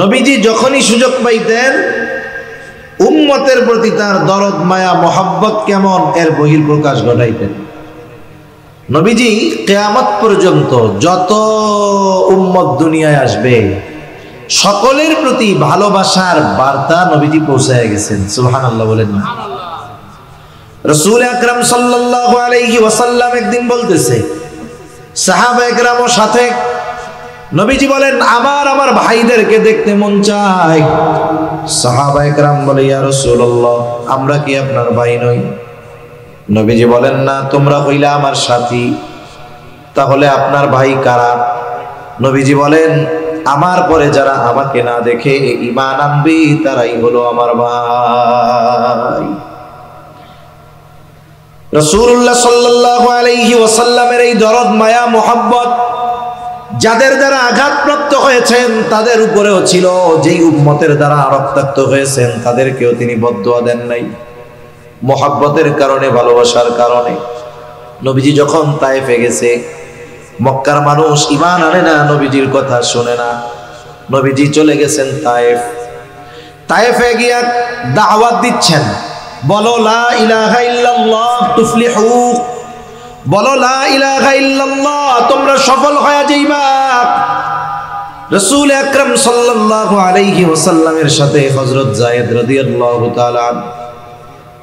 নবীজি যখনই সুযোগ পাইতেন উম্মতের প্রতি তার দরদ, মায়া, মোহাব্বত কেমন এর বহিঃপ্রকাশ ঘটাইতেন। নবীজি কিয়ামত পর্যন্ত যত উম্মত দুনিয়ায় আসবে সকলের প্রতি ভালোবাসার বার্তা নবীজি পৌঁছায় গেছেন। সুবহানাল্লাহ বলেন না? রাসূল আকরাম সাল্লাল্লাহু আলাইহি ওয়াসাল্লাম একদিন বলতেছে, সাহাবা একরামের সাথে নবীজি বলেন, আমার ভাইদেরকে দেখতে মন চায়। সাহাবা একরাম বলে, ইয়া রাসূলুল্লাহ আমরা কি আপনার ভাই নই? নবীজি বলেন, না, তোমরা হইলা আমার সাথী, তাহলে আপনার ভাই কারা? নবীজি বলেন, আমার পরে যারা আমাকে না দেখে ঈমান আনবে তারাই হলো আমার ভাই। রাসূলুল্লাহ সাল্লাল্লাহু আলাইহি ওয়াসাল্লামের এই দরদ, মায়া, মোহাব্বত যাদের দ্বারা আঘাতপ্রাপ্ত হয়েছেন তাদের উপরেও ছিল, যেই উম্মতের দ্বারা রক্তাক্ত হয়েছেন তাদেরকেও তিনি বদদুয়া দেন নাই। মোহাব্বতের কারণে, ভালোবাসার কারণে। নবীজি যখন তায়েফে গেছে, মক্কার মানুষ ঈমান আনে না, নবীজির কথা শুনে না। নবীজি চলে গেছেন তায়েফ। তায়েফে গিয়া দাওয়াত দিচ্ছেন, বলো লা ইলাহা ইল্লাল্লাহ তুফলিহু, বলো লা ইলাহা ইল্লাল্লাহ তোমরা সফল হয়ে যাইবা। রাসূল আকরাম সাল্লাল্লাহু আলাইহি ওয়াসাল্লামের সাথে হযরত যায়েদ রাদিয়াল্লাহু তাআলা,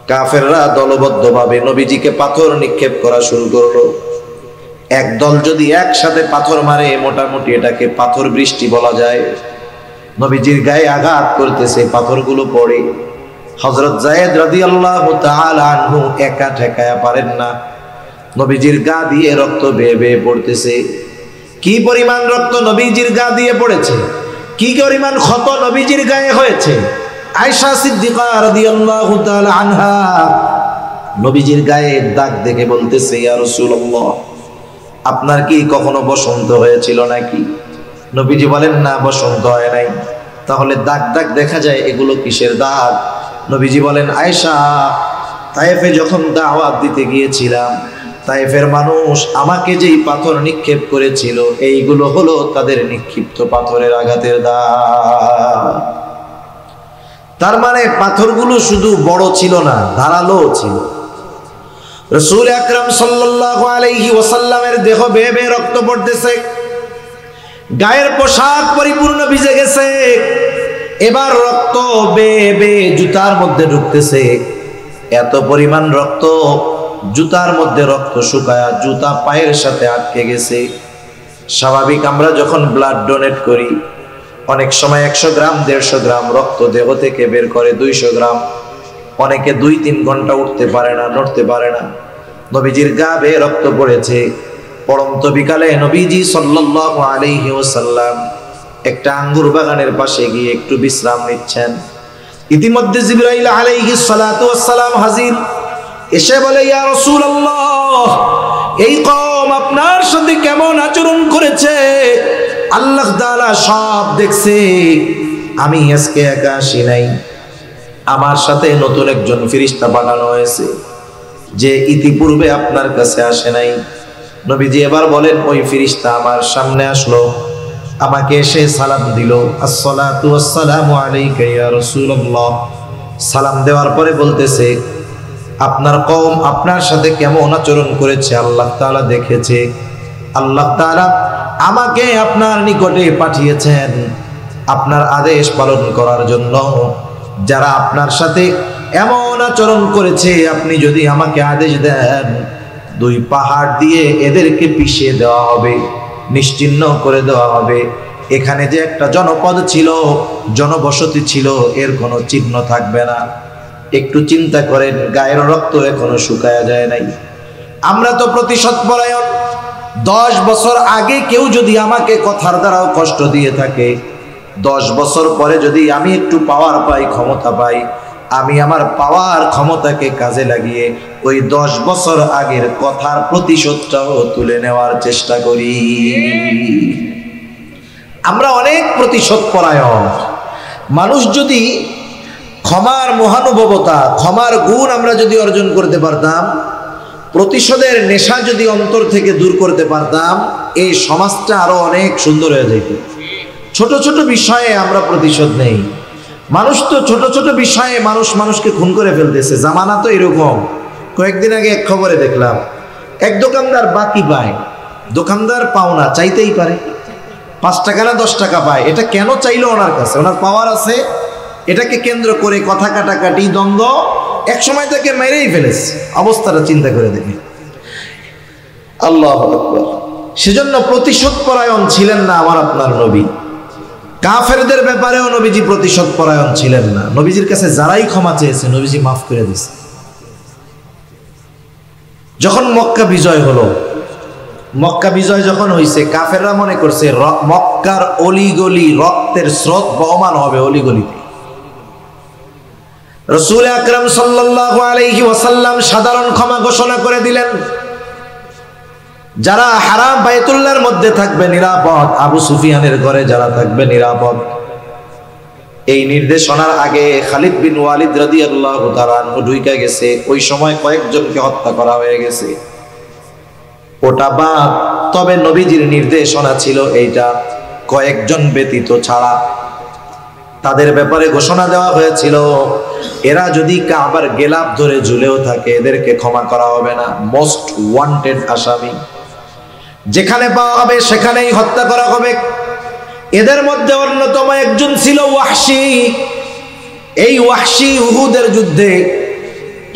কাফেররা দলবদ্ধভাবে নবীজিকে পাথর নিক্ষেপ করা শুরু করলো। একদল যদি একসাথে পাথর মারে, মোটামুটি এটাকে পাথর বৃষ্টি বলা যায়। নবীজির গায়ে আঘাত করতেছে, পাথরগুলো পড়ে। হযরত যায়েদ রাদিয়াল্লাহু তাআলা আনহু একা ঠেকায়া পারেন না, নবীজির গা দিয়ে রক্ত বেয়ে বেয়ে পড়তেছে। কি পরিমাণ রক্ত নবীজির গা দিয়ে পড়েছে, কি পরিমাণ ক্ষত নবীজির গায়ে হয়েছে। আয়েশা সিদ্দিকা রাদিয়াল্লাহু তাআলা আনহা নবীজির গায়ে দাগ দেখে বলতেছে, ইয়া রাসূলুল্লাহ, আপনার কি কখনো বসন্ত হয়েছিল নাকি? নবীজি বলেন, না, বসন্ত হয় নাই। তাহলে দাগ দাগ দেখা যায়, এগুলো কিসের দাগ? নবীজি বলেন, আয়েশা, তায়েফে যখন দাওয়াত দিতে গিয়েছিলাম, তায়েফের মানুষ আমাকে যেই পাথর নিক্ষেপ করেছিল, এইগুলো হলো তাদের নিক্ষিপ্ত পাথরের আঘাতের দাগ। তার মানে পাথরগুলো শুধু বড় ছিল না, ধারালো ছিল। রাসূল আকরাম সাল্লাল্লাহু আলাইহি ওয়াসাল্লামের দেহ বেয়ে বেয়ে রক্ত পড়তেছে, গায়ের পোশাক পরিপূর্ণ ভিজে গেছে, এবার রক্ত বেয়ে বেয়ে জুতার মধ্যে ঢুকতেছে। এত পরিমাণ রক্ত, জুতার মধ্যে রক্ত শুকায়া জুতা পায়ের সাথে আটকে গেছে। স্বাভাবিক আমরা যখন ব্লাড ডোনেট করি, অনেক সময় 100 গ্রাম 150 গ্রাম রক্ত দেহ থেকে বের করে, 200 গ্রাম। অনেকে 2-3 ঘন্টা উঠতে পারে না, নড়তে পারে না। নবীজির গা বেয়ে রক্ত পড়েছে। পড়ন্ত বিকালে নবীজি সাল্লাল্লাহু আলাইহি ওয়াসাল্লাম একটা আঙ্গুর বাগানের পাশে গিয়ে একটু বিশ্রাম নিচ্ছেন। ইতিমধ্যে জিবরাইল আলাইহিস সালাতু ওয়াস সালাম হাজির। এসে বলে, ইয়া রাসূলুল্লাহ, এই কওম আপনার সাথে কেমন আচরণ করেছে আল্লাহ তাআলা সব দেখছে। আমি আজকে একা আসি নাই, আমার সাথে নতুন একজন ফেরেশতা পাঠানো হয়েছে, যে ইতিপূর্বে আপনার কাছে আসে নাই। নবীজি এবার বলেন, ওই ফেরেশতা আমার সামনে আসলো, আমাকে এসে সালাম দিল, আসসালাতু ওয়াসসালামু আলাইকা ইয়া রাসূলুল্লাহ। সালাম দেওয়ার পরে বলতেছে, আপনার কওম আপনার সাথে কেমন আচরণ করেছে আল্লাহ তাআলা দেখেছে। আল্লাহ তাআলা আমাকে আপনার নিকটে পাঠিয়েছেন আপনার আদেশ পালন করার জন্য। যারা আপনার সাথে এমন আচরণ করেছে, আপনি যদি আমাকে আদেশ দেন, 2 পাহাড় দিয়ে এদেরকে পিষিয়ে দেওয়া হবে, নিশ্চিহ্ন করে দেওয়া হবে। এখানে যে একটা জনপদ ছিল, জনবসতি ছিল, এর কোনো চিহ্ন থাকবে না। একটু চিন্তা করেন, গায়ের রক্ত এখনো শুকায়া যায় নাই। আমরা তো প্রতিশোধ পরায়ণ। 10 বছর আগে কেউ যদি আমাকে কথার দ্বারাও কষ্ট দিয়ে থাকে, 10 বছর পরে যদি আমি একটু পাওয়ার পাই, ক্ষমতা পাই, আমি আমার পাওয়ার ক্ষমতাকে কাজে লাগিয়ে ওই 10 বছর আগের কথার প্রতিশোধটাও তুলে নেওয়ার চেষ্টা করি। আমরা অনেক প্রতিশোধ পরায়ণ মানুষ। যদি ক্ষমার মহানুভবতা, ক্ষমার গুণ আমরা যদি অর্জন করতে পারতাম, প্রতিশোধের নেশা যদি অন্তর থেকে দূর করতে পারতাম, এই সমাজটা আরো অনেক সুন্দর হয়ে যেত। ছোট ছোট বিষয়ে আমরা প্রতিশোধ নেই। মানুষ তো ছোট ছোট বিষয়ে মানুষকে খুন করে ফেলতেছে। জামানা তো এরকম। কয়েকদিন আগে এক খবরে দেখলাম, এক দোকানদার বাকি পায়, দোকানদার পাওনা চাইতেই পারে, 5 টাকা না 10 টাকা পায়। এটা কেন চাইলো ওনার কাছে? ওনার পাওয়ার আছে। এটাকে কেন্দ্র করে কথা কাটাকাটি, দ্বন্দ্ব, এক সময় তাকে মেরেই ফেলেছে। অবস্থাটা চিন্তা করে দেখি। আল্লাহু আকবার। সেজন্য প্রতিশোধ পরায়ণ ছিলেন না আমার আপনার নবী। কাফেরদের ব্যাপারেও নবীজি প্রতিশোধ পরায়ণ ছিলেন না। নবীজির কাছে যারাই ক্ষমা চেয়েছে, নবীজি মাফ করে দিয়েছে। যখন মক্কা বিজয় হলো, মক্কা বিজয় যখন হয়েছে, কাফেররা মনে করছে মক্কার অলিগলি রক্তের স্রোত বহমান হবে অলিগলিতে। রাসূল আকরাম সাল্লাল্লাহু আলাইহি ওয়াসাল্লাম সাধারণ ক্ষমা ঘোষণা করে দিলেন। যারা হারাম বাইতুল্লাহর মধ্যে থাকবে নিরাপদ, আবু সুফিয়ানের ঘরে যারা থাকবে নিরাপদ। এই নির্দেশনার আগে খালিদ বিন ওয়ালিদ রাদিয়াল্লাহু তাআলা আনহু ঢুইকা গেছে। ওই সময় কয়েকজনকে হত্যা করা হয়ে গেছে। ওটা বাদ। তবে নবীজির নির্দেশনা ছিল এইটা, কয়েকজন ব্যতীত ছাড়া তাদের ব্যাপারে ঘোষণা দেওয়া হয়েছিল, এরা যদি কাবার গেলাপ ধরে ঝুলেও থাকে, এদেরকে ক্ষমা করা হবে না। মোস্ট ওয়ান্টেড আসামি, যেখানে পাওয়া হবে সেখানেই হত্যা করা হবে। এদের মধ্যে অন্যতম একজন ছিল ওয়াহশী। এই ওয়াহশী উহুদের যুদ্ধে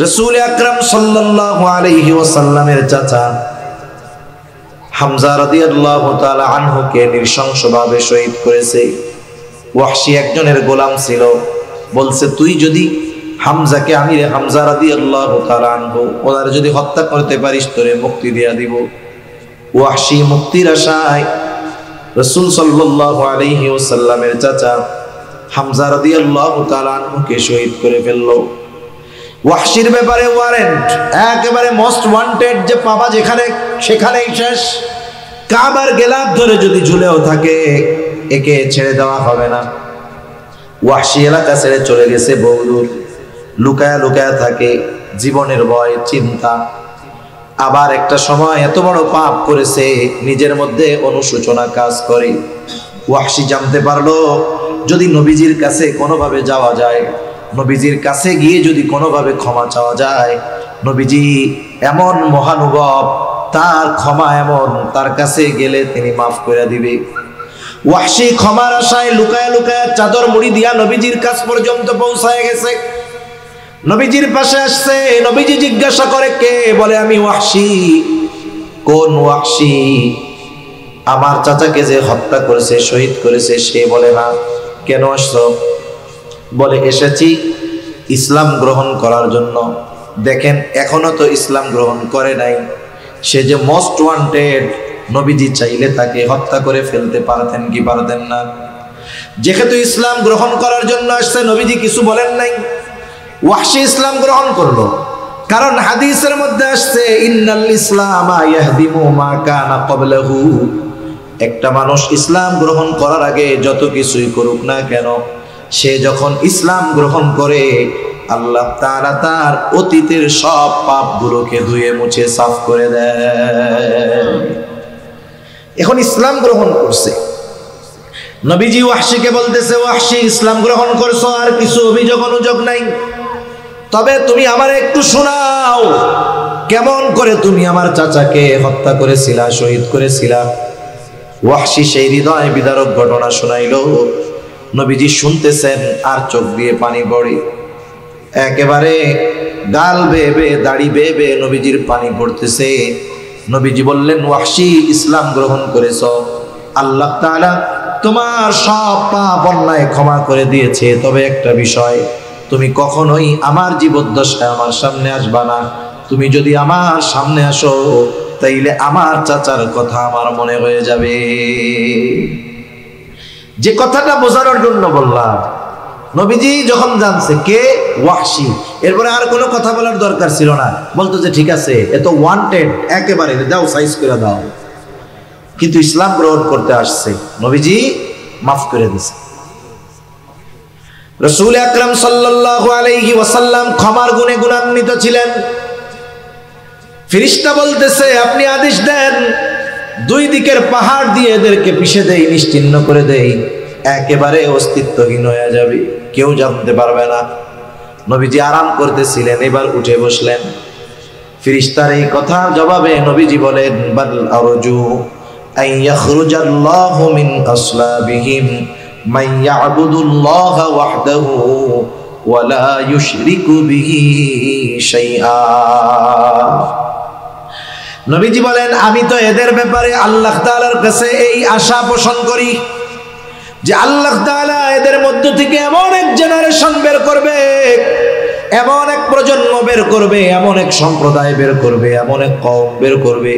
রাসূল আকরাম সাল্লাল্লাহু আলাইহি ওয়াসাল্লামের চাচা হামজা রাদিয়াল্লাহু তাআলা আনহুকে নৃশংসভাবে শহীদ করেছে। ওয়াহশী একজনের গোলাম ছিল। বলছে, তুই যদি হামজাকে, আমিরে হামজা রাদিয়াল্লাহু তাআলা আনহু, ওনার যদি হত্যা করতে পারিস, তোরে মুক্তি দিয়া দিব। ওয়াহশী মুক্তির আশায় রাসূল সাল্লাল্লাহু আলাইহি ওয়াসাল্লামের চাচা হামজা রাদিয়াল্লাহু তাআলা আনহুকে শহীদ করে ফেলল। ওয়াহশির ব্যাপারে ওয়ারেন্ট, একেবারে মোস্ট ওয়ান্টেড, যে পাবা যেখানে সেখানেই শেষ। কাবার গেলাপ ধরে যদি ঝুলেও থাকে একে ছেড়ে দেওয়া হবে না। ওয়াহশি এলাকা ছেড়ে চলে গেছে বহুদূর, লুকায়া লুকায়া থাকে, জীবনের ভয় চিন্তা। আবার একটা সময় এত বড় পাপ করেছে, নিজের মধ্যে অনুশোচনা কাজ করে। ওয়াহশি জানতে পারলো যদি নবীজির কাছে কোনোভাবে যাওয়া যায়, নবীজির কাছে গিয়ে যদি কোনোভাবে ক্ষমা চাওয়া যায়, নবীজি এমন মহানুভব, তার ক্ষমা এমন, তার কাছে গেলে তিনি মাফ করে দিবে। ওয়াহশি ক্ষমার আশায় লুকায়া লুকায়া চাদর মুড়ি দিয়া নবীজির কাছ পর্যন্ত পৌঁছায় গেছে। নবীজির পাশে আসছে, নবীজি জিজ্ঞাসা করে কে? বলে আমি ওয়াহশি। কোন ওয়াহশি? আমার চাচাকে যে হত্যা করেছে, শহীদ করেছে সে। বলে না। কেন আসছো? বলে এসেছি ইসলাম গ্রহণ করার জন্য। দেখেন এখনো তো ইসলাম গ্রহণ করে নাই, সে যে মোস্ট ওয়ান্টেড, নবীজি চাইলে তাকে হত্যা করে ফেলতে পারতেন কি পারতেন না? যেহেতু ইসলাম গ্রহণ করার জন্য আসছে, নবীজি কিছু বলেন নাই। ওয়াহশি ইসলাম গ্রহণ করলো, কারণ হাদিসের মধ্যে আসছে ইন্নাল ইসলামা ইয়াহদিমু মা কানা ক্বাবলাহু। একটা মানুষ ইসলাম গ্রহণ করার আগে যত কিছুই করুক না কেন, সে যখন ইসলাম গ্রহণ করে আল্লাহ তাআলা তার অতীতের সব পাপগুলোকে ধুয়ে মুছে সাফ করে দেয়। এখন ইসলাম গ্রহণ করছে, নবীজি ওয়াহশিকে বলতেছে ওয়াহশি ইসলাম গ্রহণ করছো, আর কিছু অভিযোগ অনুযোগ নাই, তবে তুমি আমার একটু শোনাও কেমন করে তুমি আমার চাচাকে হত্যা করেছিলা, শহীদ করেছিলা। ওয়াহশি সেই হৃদয় বিদারক ঘটনা শোনাইলো। নবীজি শুনতেছেন আর চোখ দিয়ে পানি পড়ে, একেবারে গাল বেয়ে বেয়ে দাড়ি বেয়ে বেয়ে নবীজির পানি পড়তেছে। নবীজি বললেন ওয়াহশি ইসলাম গ্রহণ করেছ, আল্লাহ তাআলা তোমার সব পাপ অন্যায় ক্ষমা করে দিয়েছে, তবে একটা বিষয়, তুমি কখনোই আমার জীবদ্দশায় আমার সামনে আসবা না। তুমি যদি আমার সামনে আসো তাইলে আমার চাচার কথা আমার মনে হয়ে যাবে। যে কথাটা বোঝানোর জন্য বললাম, নবীজি যখন জানছে কে ওয়াহশি, এরপরে আর কোনো কথা বলার দরকার ছিল না, বলতো যে ঠিক আছে এ তো ওয়ান্টেড, একেবারে দাও সাইজ করে দাও। কিন্তু ইসলাম গ্রহণ করতে আসছে, নবীজি মাফ করে দিয়েছে। রাসূল আকরাম সাল্লাল্লাহু আলাইহি ওয়াসাল্লাম ক্ষমার গুণে গুণান্বিত ছিলেন। ফেরেশতা বলতেছে আপনি আদেশ দেন, দুই দিকের পাহাড় দিয়ে এদেরকে পিষে দেই, নিশ্চিহ্ন করে দেই, একেবারে অস্তিত্বহীন হয়ে যাবে, কেউ জানতে পারবে না। নবীজি আরাম করতেছিলেন, এবার উঠে বসলেন। ফেরেশতার এই কথার জবাবে নবীজি বলেন বাল আরজু আন ইয়াখরুজাল্লাহু মিন আসলাবিহিম মান ইয়াবুদুল্লাহা ওয়াহদাহু ওয়া লা ইউশরিকু বিহি শাইআ। নবীজি বলেন আমি তো এদের ব্যাপারে আল্লাহ তাআলার কাছে এই আশা পোষণ করি যে আল্লাহ তাআলা এদের মধ্য থেকে এমন এক জেনারেশন বের করবে, এমন এক প্রজন্ম বের করবে, এমন এক সম্প্রদায় বের করবে, এমন এক কওম বের করবে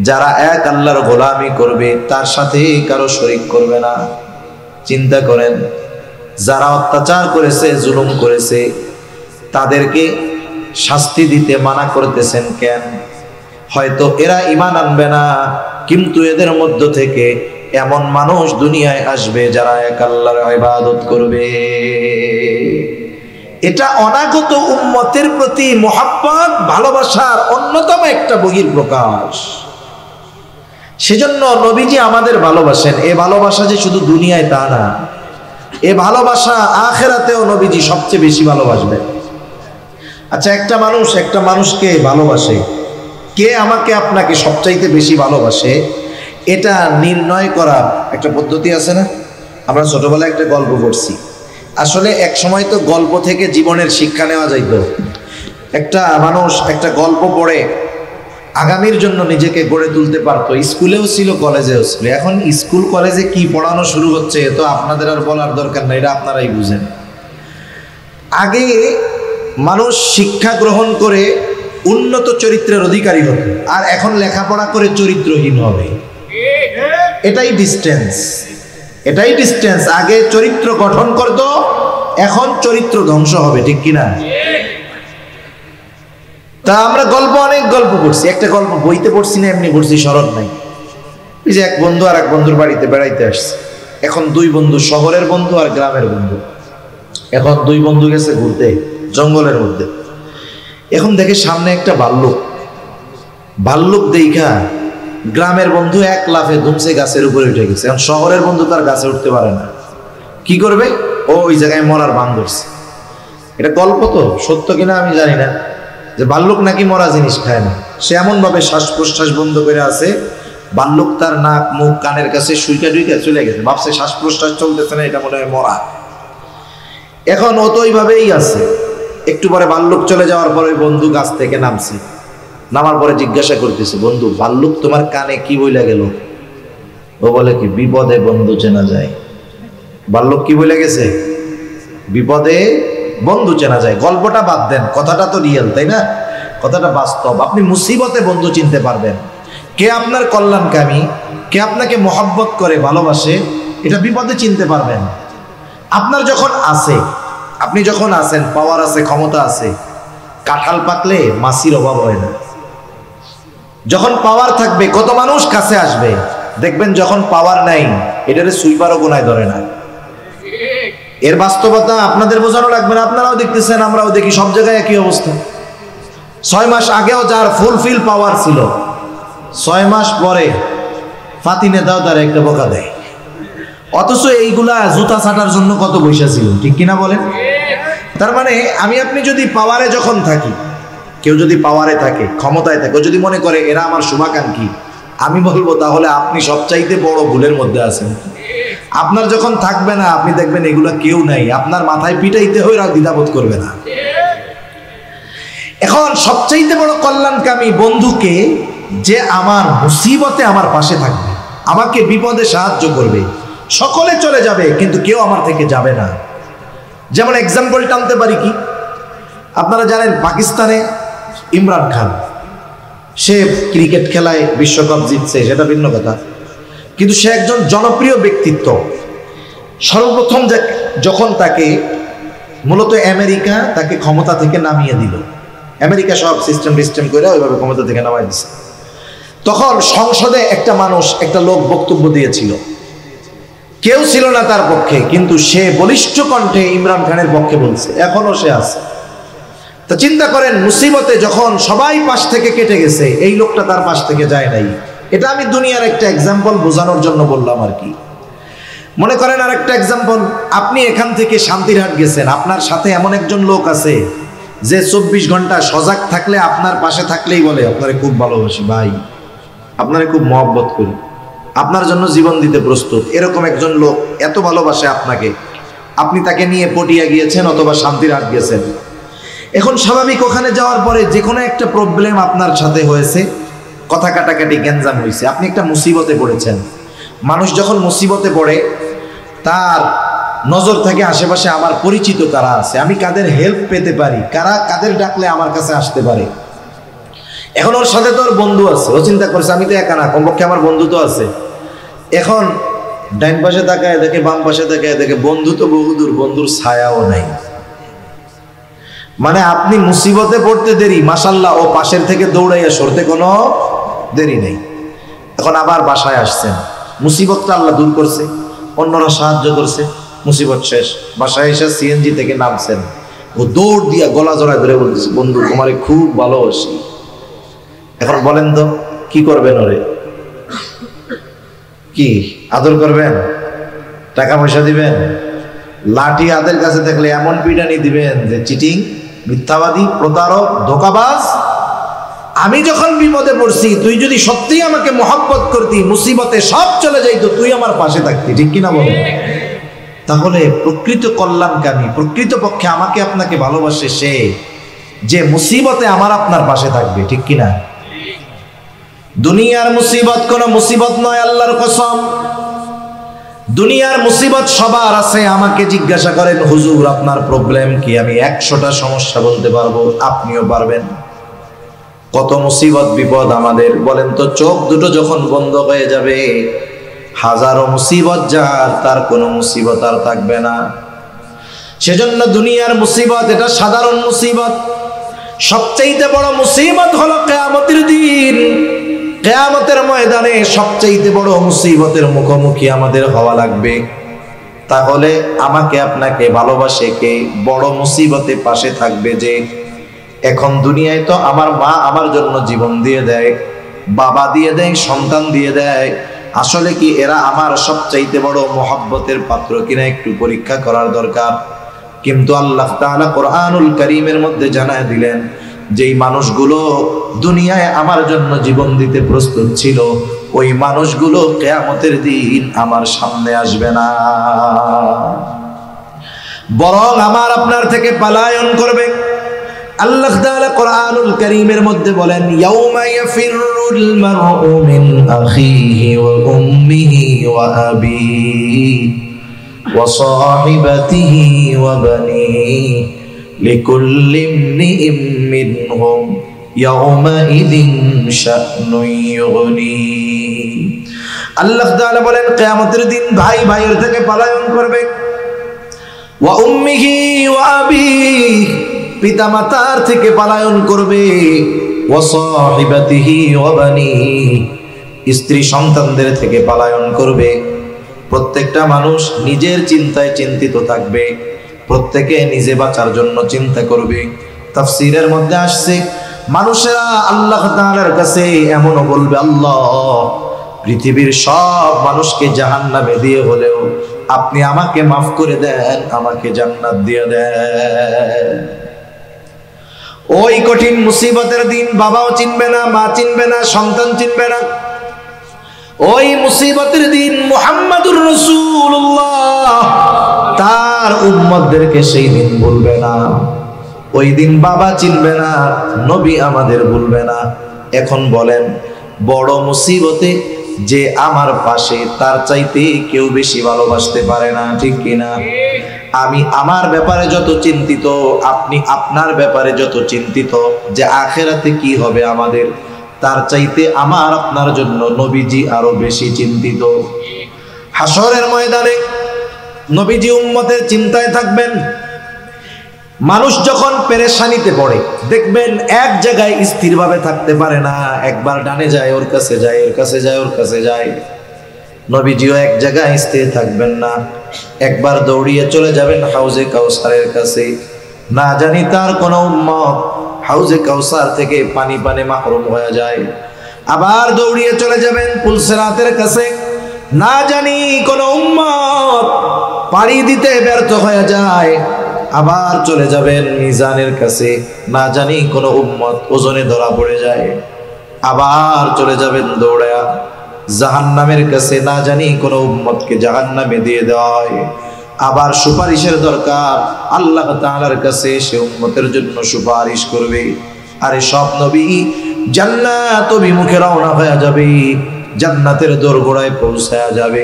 যারা এক আল্লাহর গোলামি করবে, তার সাথে কারো শরীক করবে না। চিন্তা করেন, যারা অত্যাচার করেছে, জুলুম করেছে, তাদেরকে শাস্তি দিতে মানা করতেছেন কেন? হয়তো এরা ঈমান আনবে না, কিন্তু এদের মধ্য থেকে এমন মানুষ দুনিয়ায় আসবে যারা এক আল্লাহর ইবাদত করবে। এটা অনাগত উম্মতের প্রতি মুহাব্বত, ভালোবাসার অন্যতম একটা বহিঃপ্রকাশ। সেজন্য নবীজি আমাদের ভালোবাসেন। এ ভালোবাসা যে শুধু দুনিয়ায় তা না, এ ভালোবাসা আখিরাতেও নবীজি সবচেয়ে বেশি ভালোবাসবেন। আচ্ছা, একটা মানুষ একটা মানুষকে ভালোবাসে, কে আমাকে আপনাকে সবচাইতে বেশি ভালোবাসে, এটা নির্ণয় করার একটা পদ্ধতি আছে না? আমরা ছোটবেলায় একটা গল্প পড়ছি, আসলে এক সময় তো গল্প থেকে জীবনের শিক্ষা নেওয়া যাইত। একটা মানুষ একটা গল্প পড়ে আগামীর জন্য নিজেকে গড়ে তুলতে পারতো, স্কুলেও ছিল কলেজেও ছিল। এখন স্কুল কলেজে কি পড়ানো শুরু হচ্ছে তো আপনাদের আর বলার দরকার নাই, এটা আপনারাই বুঝেন। আগে মানুষ শিক্ষা গ্রহণ করে উন্নত চরিত্রের অধিকারী হতো, আর এখন লেখাপড়া করে চরিত্রহীন হবে। এটাই ডিস্টেন্স, এটাই ডিস্টেন্স। আগে চরিত্র গঠন করত, এখন চরিত্র ধ্বংস হবে, ঠিক কিনা? তা আমরা গল্প, অনেক গল্প পড়ছি। একটা গল্প বইতে পড়ছি না, এমনি পড়ছি, স্মরণ নাই। এই যে এক বন্ধু আর এক বন্ধুর বাড়িতে বেড়াইতে আসছে। এখন দুই বন্ধু, শহরের বন্ধু আর গ্রামের বন্ধু। এখন দুই বন্ধু গেছে ঘুরতে জঙ্গলের মধ্যে। এখন দেখে সামনে একটা ভাল্লুক। ভাল্লুক দেখা গ্রামের বন্ধু এক লাফে ধুমসে গাছের উপরে উঠে গেছে। এখন শহরের বন্ধু তার গাছে উঠতে পারে না, কি করবে? ও ওই জায়গায় মরার বান ধরছে। এটা গল্প, তো সত্য কিনা আমি জানি না, যে ভাল্লুক নাকি মরা জিনিস খায় না। সে এমন ভাবে শ্বাস প্রশ্বাস বন্ধ করে আছে, ভাল্লুক তার নাক মুখ কানের কাছে সুইকা ডুইকা চলে গেছে। ভাবছে শ্বাস প্রশ্বাস চলতেছে না, এটা মনে হয় মরা। এখন ও তো ওইভাবেই আছে। একটু পরে ভাল্লুক চলে যাওয়ার পরে বন্ধু গাছ থেকে নামছে। নামার পরে জিজ্ঞাসা করতেছে, বন্ধু ভাল্লুক তোমার কানে কি বইলা গেল? ও বলে কি, বিপদে বন্ধু চেনা যায়। ভাল্লুক কি বলে গেছে? বিপদে বন্ধু চেনা যায়। গল্পটা বাদ দেন, কথাটা তো রিয়েল, তাই না? কথাটা বাস্তব। আপনি মুসিবতে বন্ধু চিনতে পারবেন। কে আপনার কল্যাণকামী, কে আপনাকে মহব্বত করে ভালোবাসে, এটা বিপদে চিনতে পারবেন। আপনার যখন আছে, আপনি যখন আছেন, পাওয়ার আছে, ক্ষমতা আছে, কাঁঠাল পাকলে মাছির অভাব হয় না। যখন পাওয়ার থাকবে কত মানুষ কাছে আসবে। দেখবেন যখন পাওয়ার নাই, এটারে সুইপারও গোনায় ধরে না। এর বাস্তবতা আপনাদের বোঝানো লাগবে না, আপনারাও দেখতেছেন, আমরাও দেখি, সব জায়গায় একই অবস্থা। 6 মাস আগেও যার ফুলফিল পাওয়ার ছিল, 6 মাস পরে ফাতি নেতাও তার একটা বোকা দেয়। অথচ এইগুলা জুতা ছাটার জন্য কত পয়সা ছিল, ঠিক কিনা বলেন? তার মানে আমি আপনি যদি পাওয়ারে যখন থাকি, কেউ যদি পাওয়ারে থাকে, ক্ষমতায় থাকে, ও যদি মনে করে এরা আমার শুভাকাঙ্ক্ষী, আমি বলবো তাহলে আপনি সবচাইতে বড় ভুলের মধ্যে আছেন। আপনার যখন থাকবে না, আপনি দেখবেন এগুলা কেউ নাই, আপনার মাথায় পিটাইতে হয়ে দ্বিধাবোধ করবে না। এখন সবচাইতে বড় কল্যাণকামী বন্ধুকে, যে আমার মুসিবতে আমার পাশে থাকবে, আমাকে বিপদে সাহায্য করবে। সকলে চলে যাবে কিন্তু কেউ আমার থেকে যাবে না। যেমন এক্সাম্পল টানতে পারি কি, আপনারা জানেন পাকিস্তানে ইমরান খান, সে ক্রিকেট খেলায় বিশ্বকাপ জিতছে, সেটা ভিন্ন কথা, কিন্তু সে একজন জনপ্রিয় ব্যক্তিত্ব। সর্বপ্রথম যখন তাকে মূলত আমেরিকা তাকে ক্ষমতা থেকে নামিয়ে দিল, আমেরিকা সব সিস্টেম করে ওইভাবে ক্ষমতা থেকে নামাই দিচ্ছে, তখন সংসদে একটা মানুষ, একটা লোক বক্তব্য দিয়েছিল, কেউ ছিল না তার পক্ষে, কিন্তু সে বলিষ্ঠ কণ্ঠে ইমরান খানের পক্ষে বলছে, এখনো সে আছে। তো চিন্তা করেন, মুসিবতে যখন সবাই পাশ থেকে কেটে গেছে, এই লোকটা তার পাশ থেকে যায় নাই। এটা আমি দুনিয়ার একটা এক্সাম্পল বোঝানোর জন্য বললাম আর কি। মনে করেন আর একটা এক্সাম্পল, আপনি এখান থেকে শান্তিরহাট গেছেন, আপনার সাথে এমন একজন লোক আছে যে 24 ঘন্টা সজাগ থাকলে, আপনার পাশে থাকলেই বলে আপনারে খুব ভালোবাসি ভাই, আপনারে খুব মহব্বত করি, আপনার জন্য জীবন দিতে প্রস্তুত। এরকম একজন লোক এত ভালোবাসে আপনাকে, আপনি তাকে নিয়ে পটিয়া গিয়েছেন অথবা শান্তিরহাট গেছেন। এখন স্বাভাবিক ওখানে যাওয়ার পরে যে কোনো একটা প্রবলেম আপনার সাথে হয়েছে, কথা কাটাকাটি গ্যাঞ্জাম হয়েছে, আপনি একটা মুসিবতে পড়েছেন। মানুষ যখন মুসিবতে পড়ে, তার নজর থাকে আশেপাশে আমার পরিচিত কারা আছে, আমি কাদের হেল্প পেতে পারি, কাদের ডাকলে আমার কাছে আসতে পারে। এখন ওর সাথে তো ওর বন্ধু আছে, ও চিন্তা করছে আমি তো একা না, কমপক্ষে আমার বন্ধু তো আছে। এখন ডাইন পাশে তাকায় দেখে, বাম পাশে তাকায় দেখে, বন্ধু তো বহুদূর, বন্ধুর ছায়াও নাই। মানে আপনি মুসিবতে পড়তে দেরি, মাশাল্লাহ ও পাশের থেকে দৌড়াইয়া সরতে কোনো দেরি নেই। এখন আবার বাসায় আসছেন, মুসিবতটা আল্লাহ দূর করছে, অন্যরা সাহায্য করছে, মুসিবত শেষ। বাসায় এসে সিএনজি থেকে নামছেন, ও দৌড় দিয়া গলা জড়ায় ধরে বলতেছে, বন্ধু তোমারে খুব ভালোবাসি। এখন বলেন তো কি করবেন? ওরে কি আদর করবেন? টাকা পয়সা দিবেন? লাঠি হাতের কাছে থাকলে এমন পিটানি দিবেন যে চিটিং, মিথ্যাবাদী, প্রতারক, ধোঁকাবাজ। আমি যখন বিপদে পড়ছি, তুই যদি সত্যিই আমাকে মহব্বত করতি, মুসিবতে সব চলে যাইতো, তুই আমার পাশে থাকতি, ঠিক কিনা বলো? তাহলে প্রকৃত কল্যাণকামী, প্রকৃত পক্ষে আমাকে আপনাকে ভালোবাসে সে, যে মুসিবতে আমার আপনার পাশে থাকবে, ঠিক কিনা? দুনিয়ার মুসিবত কোন মুসিবত নয়, আল্লাহর কসম। দুনিয়ার মুসিবত সবার আছে। আমাকে জিজ্ঞাসা করেন, হুজুর আপনার প্রবলেম কি? আমি 100টা সমস্যা বলতে পারবো, আপনিও পারবেন। কত মুসিবত বিপদ আমাদের, বলেন তো। চোখ দুটো যখন বন্ধ হয়ে যাবে, হাজারো মুসিবত যার, তার কোনো মুসিবত আর থাকবে না। সেজন্য দুনিয়ার মুসিবত এটা সাধারণ মুসিবত, সবচাইতে বড় মুসিবত হলো কিয়ামতের দিন। কিয়ামতের ময়দানে সবচাইতে বড় মুসিবতের মুখোমুখি আমাদের হওয়া লাগবে। তাহলে আমাকে আপনাকে ভালোবাসে কে? বড় মুসিবতে পাশে থাকবে যে। এখন দুনিয়ায় তো আমার মা আমার জন্য জীবন দিয়ে দেয়, বাবা দিয়ে দেয়, সন্তান দিয়ে দেয়। আসলে কি এরা আমার সবচাইতে বড় মহব্বতের পাত্র কিনা একটু পরীক্ষা করার দরকার। কিন্তু আল্লাহ তাআলা কোরআনুল কারীমের মধ্যে জানায় দিলেন, যেই মানুষগুলো দুনিয়ায় আমার জন্য জীবন দিতে প্রস্তুত ছিল, ওই মানুষগুলো কিয়ামতের দিন আমার সামনে আসবে না, বরং আমার আপনার থেকে পলায়ন করবে। আল্লাহ তাআলা কোরআনুল কারীমের মধ্যে বলেন, ইয়াউমা ইয়াফিরুল মারউ মিন আখিহি ওয়া উম্মিহি ওয়া আবিহি ওয়া সাহিবাতিহি ওয়া বানিহি লিকুল্লি ইমরিইম মিনহুম ইয়াউমাইযিন শা'নুন ইউগনি। আল্লাহ তাআলা বলেন, কিয়ামতের দিন ভাই ভাইয়ের থেকে পলায়ন করবে। ওয়া উম্মিহি ওয়া আবিহি, পিতা মাতার থেকে পলায়ন করবে। ওয়া সাহিবাতিহি ওয়া বানিহি, স্ত্রী সন্তানদের থেকে পলায়ন করবে। প্রত্যেকটা মানুষ নিজের চিন্তায় চিন্তিত থাকবে, প্রত্যেকে নিজে বাঁচার জন্য চিন্তা করবে। তাফসীরের মধ্যে আসছে, মানুষেরা আল্লাহ তাআলার কাছে এমনও বলবে, আল্লাহ, পৃথিবীর সব মানুষকে জাহান্নামে দিয়ে হলেও আপনি আমাকে মাফ করে দেন, আমাকে জান্নাত দিয়ে দেন। ওই কঠিন মুসিবতের দিন বাবাও চিনবে না, মা চিনবে না, সন্তান চিনবে না। ওই মুসিবতের দিন মুহাম্মাদুর রাসূলুল্লাহ তার উম্মতদেরকে সেই দিন ভুলবে না। ওই দিন বাবা চিনবে না, নবী আমাদের ভুলবে না। এখন বলেন, বড় মুসিবতে যে আমার পাশে, তার চাইতে কেউ বেশি ভালোবাসতে পারে না, ঠিক কিনা? আমি আমার ব্যাপারে যত চিন্তিত, আপনি আপনার ব্যাপারে যত চিন্তিত যে আখিরাতে কি হবে আমাদের, তার চাইতে আমার আপনার জন্য নবীজি আরো বেশি চিন্তিত। হাসরের ময়দানে নবীজি উম্মতের চিন্তায় থাকবেন। মানুষ যখন পেরেশানিতে পড়ে, দেখবেন এক জায়গায় স্থিরভাবে থাকতে পারে না, একবার ডানে যায়, ওর কাছে যায়, ওর কাছে যায়, ওর কাছে যায়। নবীজিও এক জায়গায় স্থির থাকবেন না, একবার দৌড়িয়ে চলে যাবেন হাউজে কাউসারের কাছে। না জানি তার কোন উম্মত হাউজে কাউসার থেকে পানি পানে মাহরুম হয়ে যায়। আবার দৌড়িয়ে চলে যাবেন পুলসিরাতের কাছে। না জানি কোন উম্মত পাড়ি দিতে ব্যর্থ হয়ে যায়। আবার চলে যাবেন মিজানের কাছে। না জানি কোন উম্মত ওজনে ধরা পড়ে যায়। আবার চলে যাবেন দৌড়ায়া জাহান্নামের কাছে। না জানি কোন উম্মতকে জাহান্নামে দিয়ে দেওয়া হয়। আবার সুপারিশের দরকার, আল্লাহ তাআলার কাছে সে উম্মতের জন্য সুপারিশ করবে। আরে সব নবী জান্নাত অভিমুখে রওনা হয়ে যাবে, জান্নাতের দোরগোড়ায় পৌঁছায়া যাবে।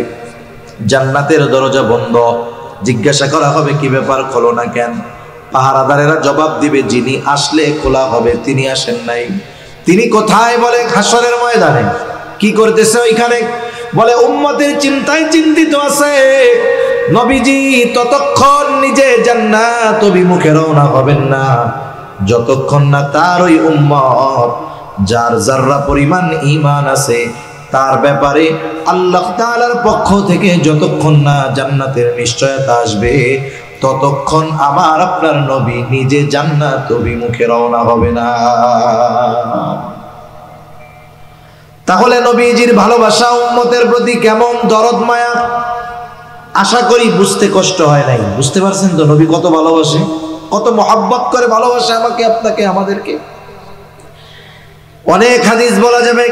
জান্নাতের দরজা বন্ধ। জিজ্ঞাসা করা হবে, কি ব্যাপার, খোলো না কেন? পাহারাদারেরা জবাব দিবে, যিনি আসলে খোলা হবে, তিনি আসেন নাই। তিনি কোথায়? বলে হাসরের ময়দানে। কি করতেছে ওইখানে? বলে উম্মতের চিন্তায় চিন্তিত আছে। নবীজি ততক্ষণ নিজে জান্নাত অভিমুখে রওনা হবেন না, যতক্ষণ না তার ওই উম্মত যার যাররা পরিমাণ ঈমান আছে তার ব্যাপারে আল্লাহ তাআলার পক্ষ থেকে যতক্ষণ না জান্নাতের নিশ্চয়তা আসবে, ততক্ষণ আমার আপনার নবী নিজে জান্নাত অভিমুখে রওনা হবে না। তাহলে নবীজির ভালোবাসা উম্মতের প্রতি কেমন, দরদ মায়া, আশা করি বুঝতে কষ্ট হয় নাই। বুঝতে পারছেন তো নবী কত ভালোবাসে, কত মহব্বত করে ভালোবাসে আমাকে, আপনাকে, আমাদেরকে। অনেক হাদিস বলা যাবে।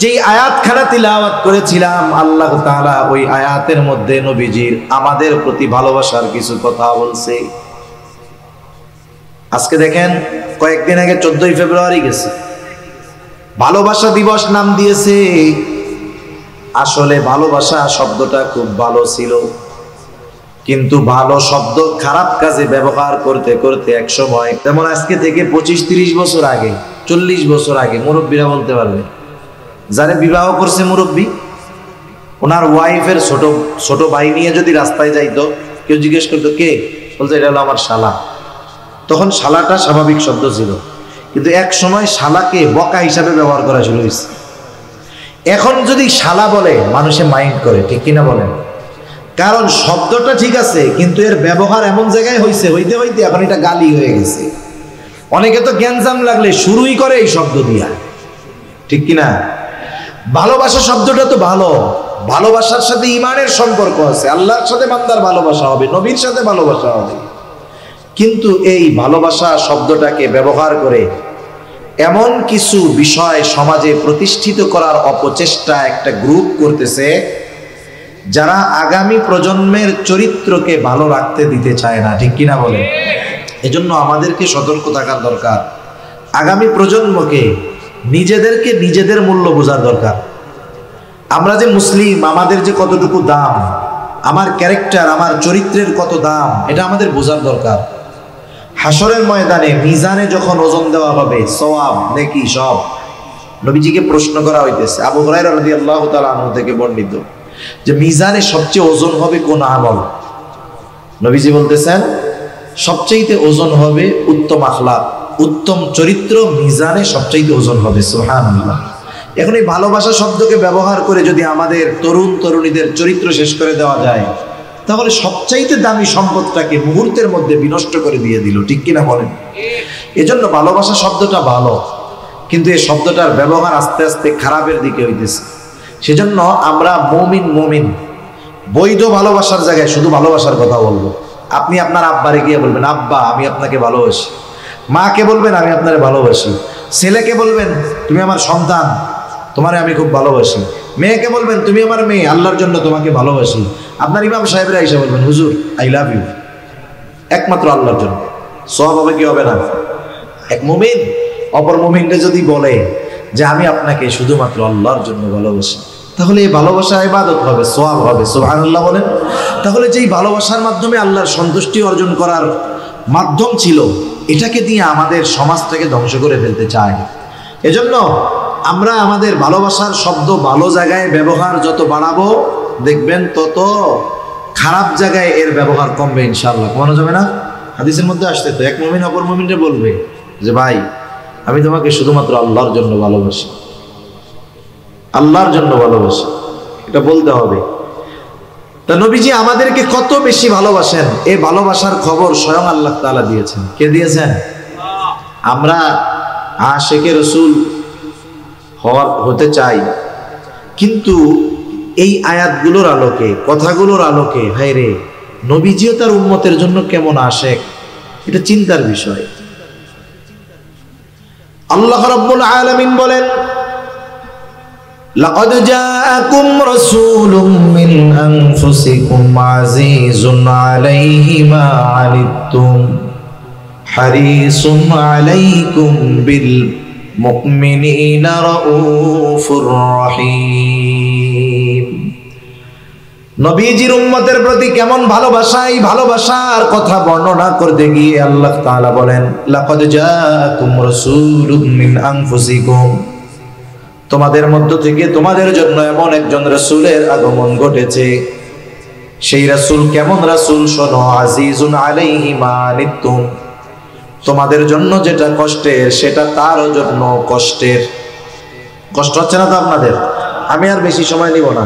যেই আয়াতখানা তিলাওয়াত করেছিলাম, আল্লাহ তাআলা ওই আয়াতের মধ্যে নবীজির আমাদের প্রতি ভালোবাসার কিছু কথা বলছে। আজকে দেখেন, কয়েকদিন আগে 14ই ফেব্রুয়ারি গেছে, ভালোবাসা দিবস নাম দিয়েছে। আসলে ভালোবাসা শব্দটা খুব ভালো ছিল, কিন্তু ভালো শব্দ খারাপ কাজে ব্যবহার করতে করতে এক সময়, যেমন আজকে থেকে 25-30 বছর আগে, 40 বছর আগে, মুরব্বীরা বলতে পারবে, যারা বিবাহ করছে মুরব্বী, ওনার ওয়াইফের ছোট ছোট ভাই নিয়ে যদি রাস্তায় যাইতো, কেউ জিজ্ঞেস করতো কে, বলতো এটা হলো আমার শালা। তখন শালাটা স্বাভাবিক শব্দ ছিল, কিন্তু এক সময় শালাকে বকা হিসাবে ব্যবহার করা শুরু হয়েছে। এখন যদি শালা বলে মানুষে মাইন্ড করে, ঠিক কিনা বলেন? কারণ শব্দটা ঠিক আছে, কিন্তু এর ব্যবহার এমন জায়গায় হইতে হইতে এখন এটা গালি হয়ে গেছে। অনেকে তো গ্যাঞ্জাম লাগলে শুরুই করে এই শব্দ দিয়া, ঠিক কিনা? ভালোবাসা শব্দটা তো ভালো, ভালোবাসার সাথে ইমানের সম্পর্ক আছে, আল্লাহর সাথে বান্দার ভালোবাসা হবে, নবীর সাথে ভালোবাসা হবে। কিন্তু এই ভালোবাসা শব্দটাকে ব্যবহার করে এমন কিছু বিষয় সমাজে প্রতিষ্ঠিত করার অপচেষ্টা একটা গ্রুপ করতেছে, যারা আগামী প্রজন্মের চরিত্রকে ভালো রাখতে দিতে চায় না, ঠিক কিনা বলে? এজন্য আমাদেরকে সতর্ক থাকার দরকার। আগামী প্রজন্মকে নিজেদেরকে নিজেদের মূল্য বোঝার দরকার। আমরা যে মুসলিম, আমাদের যে কতটুকু দাম, আমার ক্যারেক্টার, আমার চরিত্রের কত দাম, এটা আমাদের বোঝার দরকার। হাসরের ময়দানে মিজানে যখন ওজন দেওয়া হবে, সওয়াব নেকি সব, নবীজিকে প্রশ্ন করা হইতেছে। আবু হুরায়রা রাদিয়াল্লাহু তাআলা আনহু থেকে বর্ণিত যে মিজানে সবচেয়ে ওজন হবে কোন আমল? নবীজি বলতেছেন সবচেয়ে ওজন হবে উত্তম আখলাক, উত্তম চরিত্র মিজানে সবচেয়ে ওজন হবে। সুবহানাল্লাহ। এখন এই ভালোবাসা শব্দকে ব্যবহার করে যদি আমাদের তরুণ তরুণীদের চরিত্র শেষ করে দেওয়া যায়, তাহলে সবচাইতে দামি সম্পদটাকে মুহূর্তের মধ্যে বিনষ্ট করে দিয়ে দিল, ঠিক কিনা বলেন? এজন্য ভালোবাসা শব্দটা ভালো, কিন্তু এই শব্দটার ব্যবহার আস্তে আস্তে খারাপের দিকে হইতেছে। সেজন্য আমরা মুমিন বৈধ ভালোবাসার জায়গায় শুধু ভালোবাসার কথা বলবো। আপনি আপনার আব্বারে গিয়ে বলবেন আব্বা আমি আপনাকে ভালোবাসি, মাকে বলবেন আমি আপনারে ভালোবাসি, ছেলেকে বলবেন তুমি আমার সন্তান, তোমারে আমি খুব ভালোবাসি, মেয়েকে বলবেন তুমি আমার মেয়ে, আল্লাহর জন্য তোমাকে ভালোবাসি। আপনার ইমাম সাহেবরা এসে বলবেন হুজুর আই লাভ ইউ, একমাত্র আল্লাহর জন্য। সওয়াব হবে কি হবে না? এক মুমিন অপর মুমিনকে যদি বলে যে আমি আপনাকে শুধুমাত্র আল্লাহর জন্য ভালোবাসি, তাহলে এই ভালোবাসা ইবাদত হবে, সওয়াব হবে। সুবহানাল্লাহ বলেন। তাহলে যেই ভালোবাসার মাধ্যমে আল্লাহর সন্তুষ্টি অর্জন করার মাধ্যম ছিল, এটাকে দিয়ে আমাদের সমাজটাকে ধ্বংস করে ফেলতে চায়। এজন্য আমরা আমাদের ভালোবাসার শব্দ ভালো জায়গায় ব্যবহার যত বাড়াবো, দেখবেন তত খারাপ জায়গায় এর ব্যবহার কমবে ইনশাআল্লাহ। কমানো যাবে না? হাদিসের মধ্যে আসতে তো এক মুমিন অপর মুমিনকে বলবে যে ভাই আমি তোমাকে শুধুমাত্র আল্লাহর জন্য ভালোবাসি, আল্লাহর জন্য ভালোবাসি, এটা বলতে হবে। তা নবীজি আমাদেরকে কত বেশি ভালোবাসেন, এই ভালোবাসার খবর স্বয়ং আল্লাহ তাআলা দিয়েছেন। কে দিয়েছেন? আমরা আশিকে রাসূল হতে চাই, কিন্তু এই আয়াতগুলোর আলোকে, কথাগুলোর আলোকে হায় রে নবীজিও তার উম্মতের জন্য কেমন আশেক, এটা চিন্তার বিষয়। আল্লাহ রাব্বুল আলামিন বলেন লাকাদ জাআকুম রাসূলুম মিন আনফুসিকুম আজিজুন আলাইহি মা আনিতুম হারিসুন আলাইকুম বিল মুমিনিনা রাউফুর রহিম। নবীজির উম্মতের প্রতি কেমন ভালোবাসা, এই ভালোবাসার কথা বর্ণনা করতে গিয়ে আল্লাহ তাআলা বলেন লাকাদ জাআকুম রাসূলুম মিন আনফুসিকুম, তোমাদের মধ্য থেকে তোমাদের জন্য এমন একজন রাসূলের আগমন ঘটেছে। সেই রাসূল কেমন রাসূল? শোনো, আজিজুন আলাইহি মা আনিতুম, তোমাদের জন্য যেটা কষ্টের সেটা তারও জন্য কষ্টের। কষ্ট হচ্ছে না তো আপনাদের? আমি আর বেশি সময় নিব না,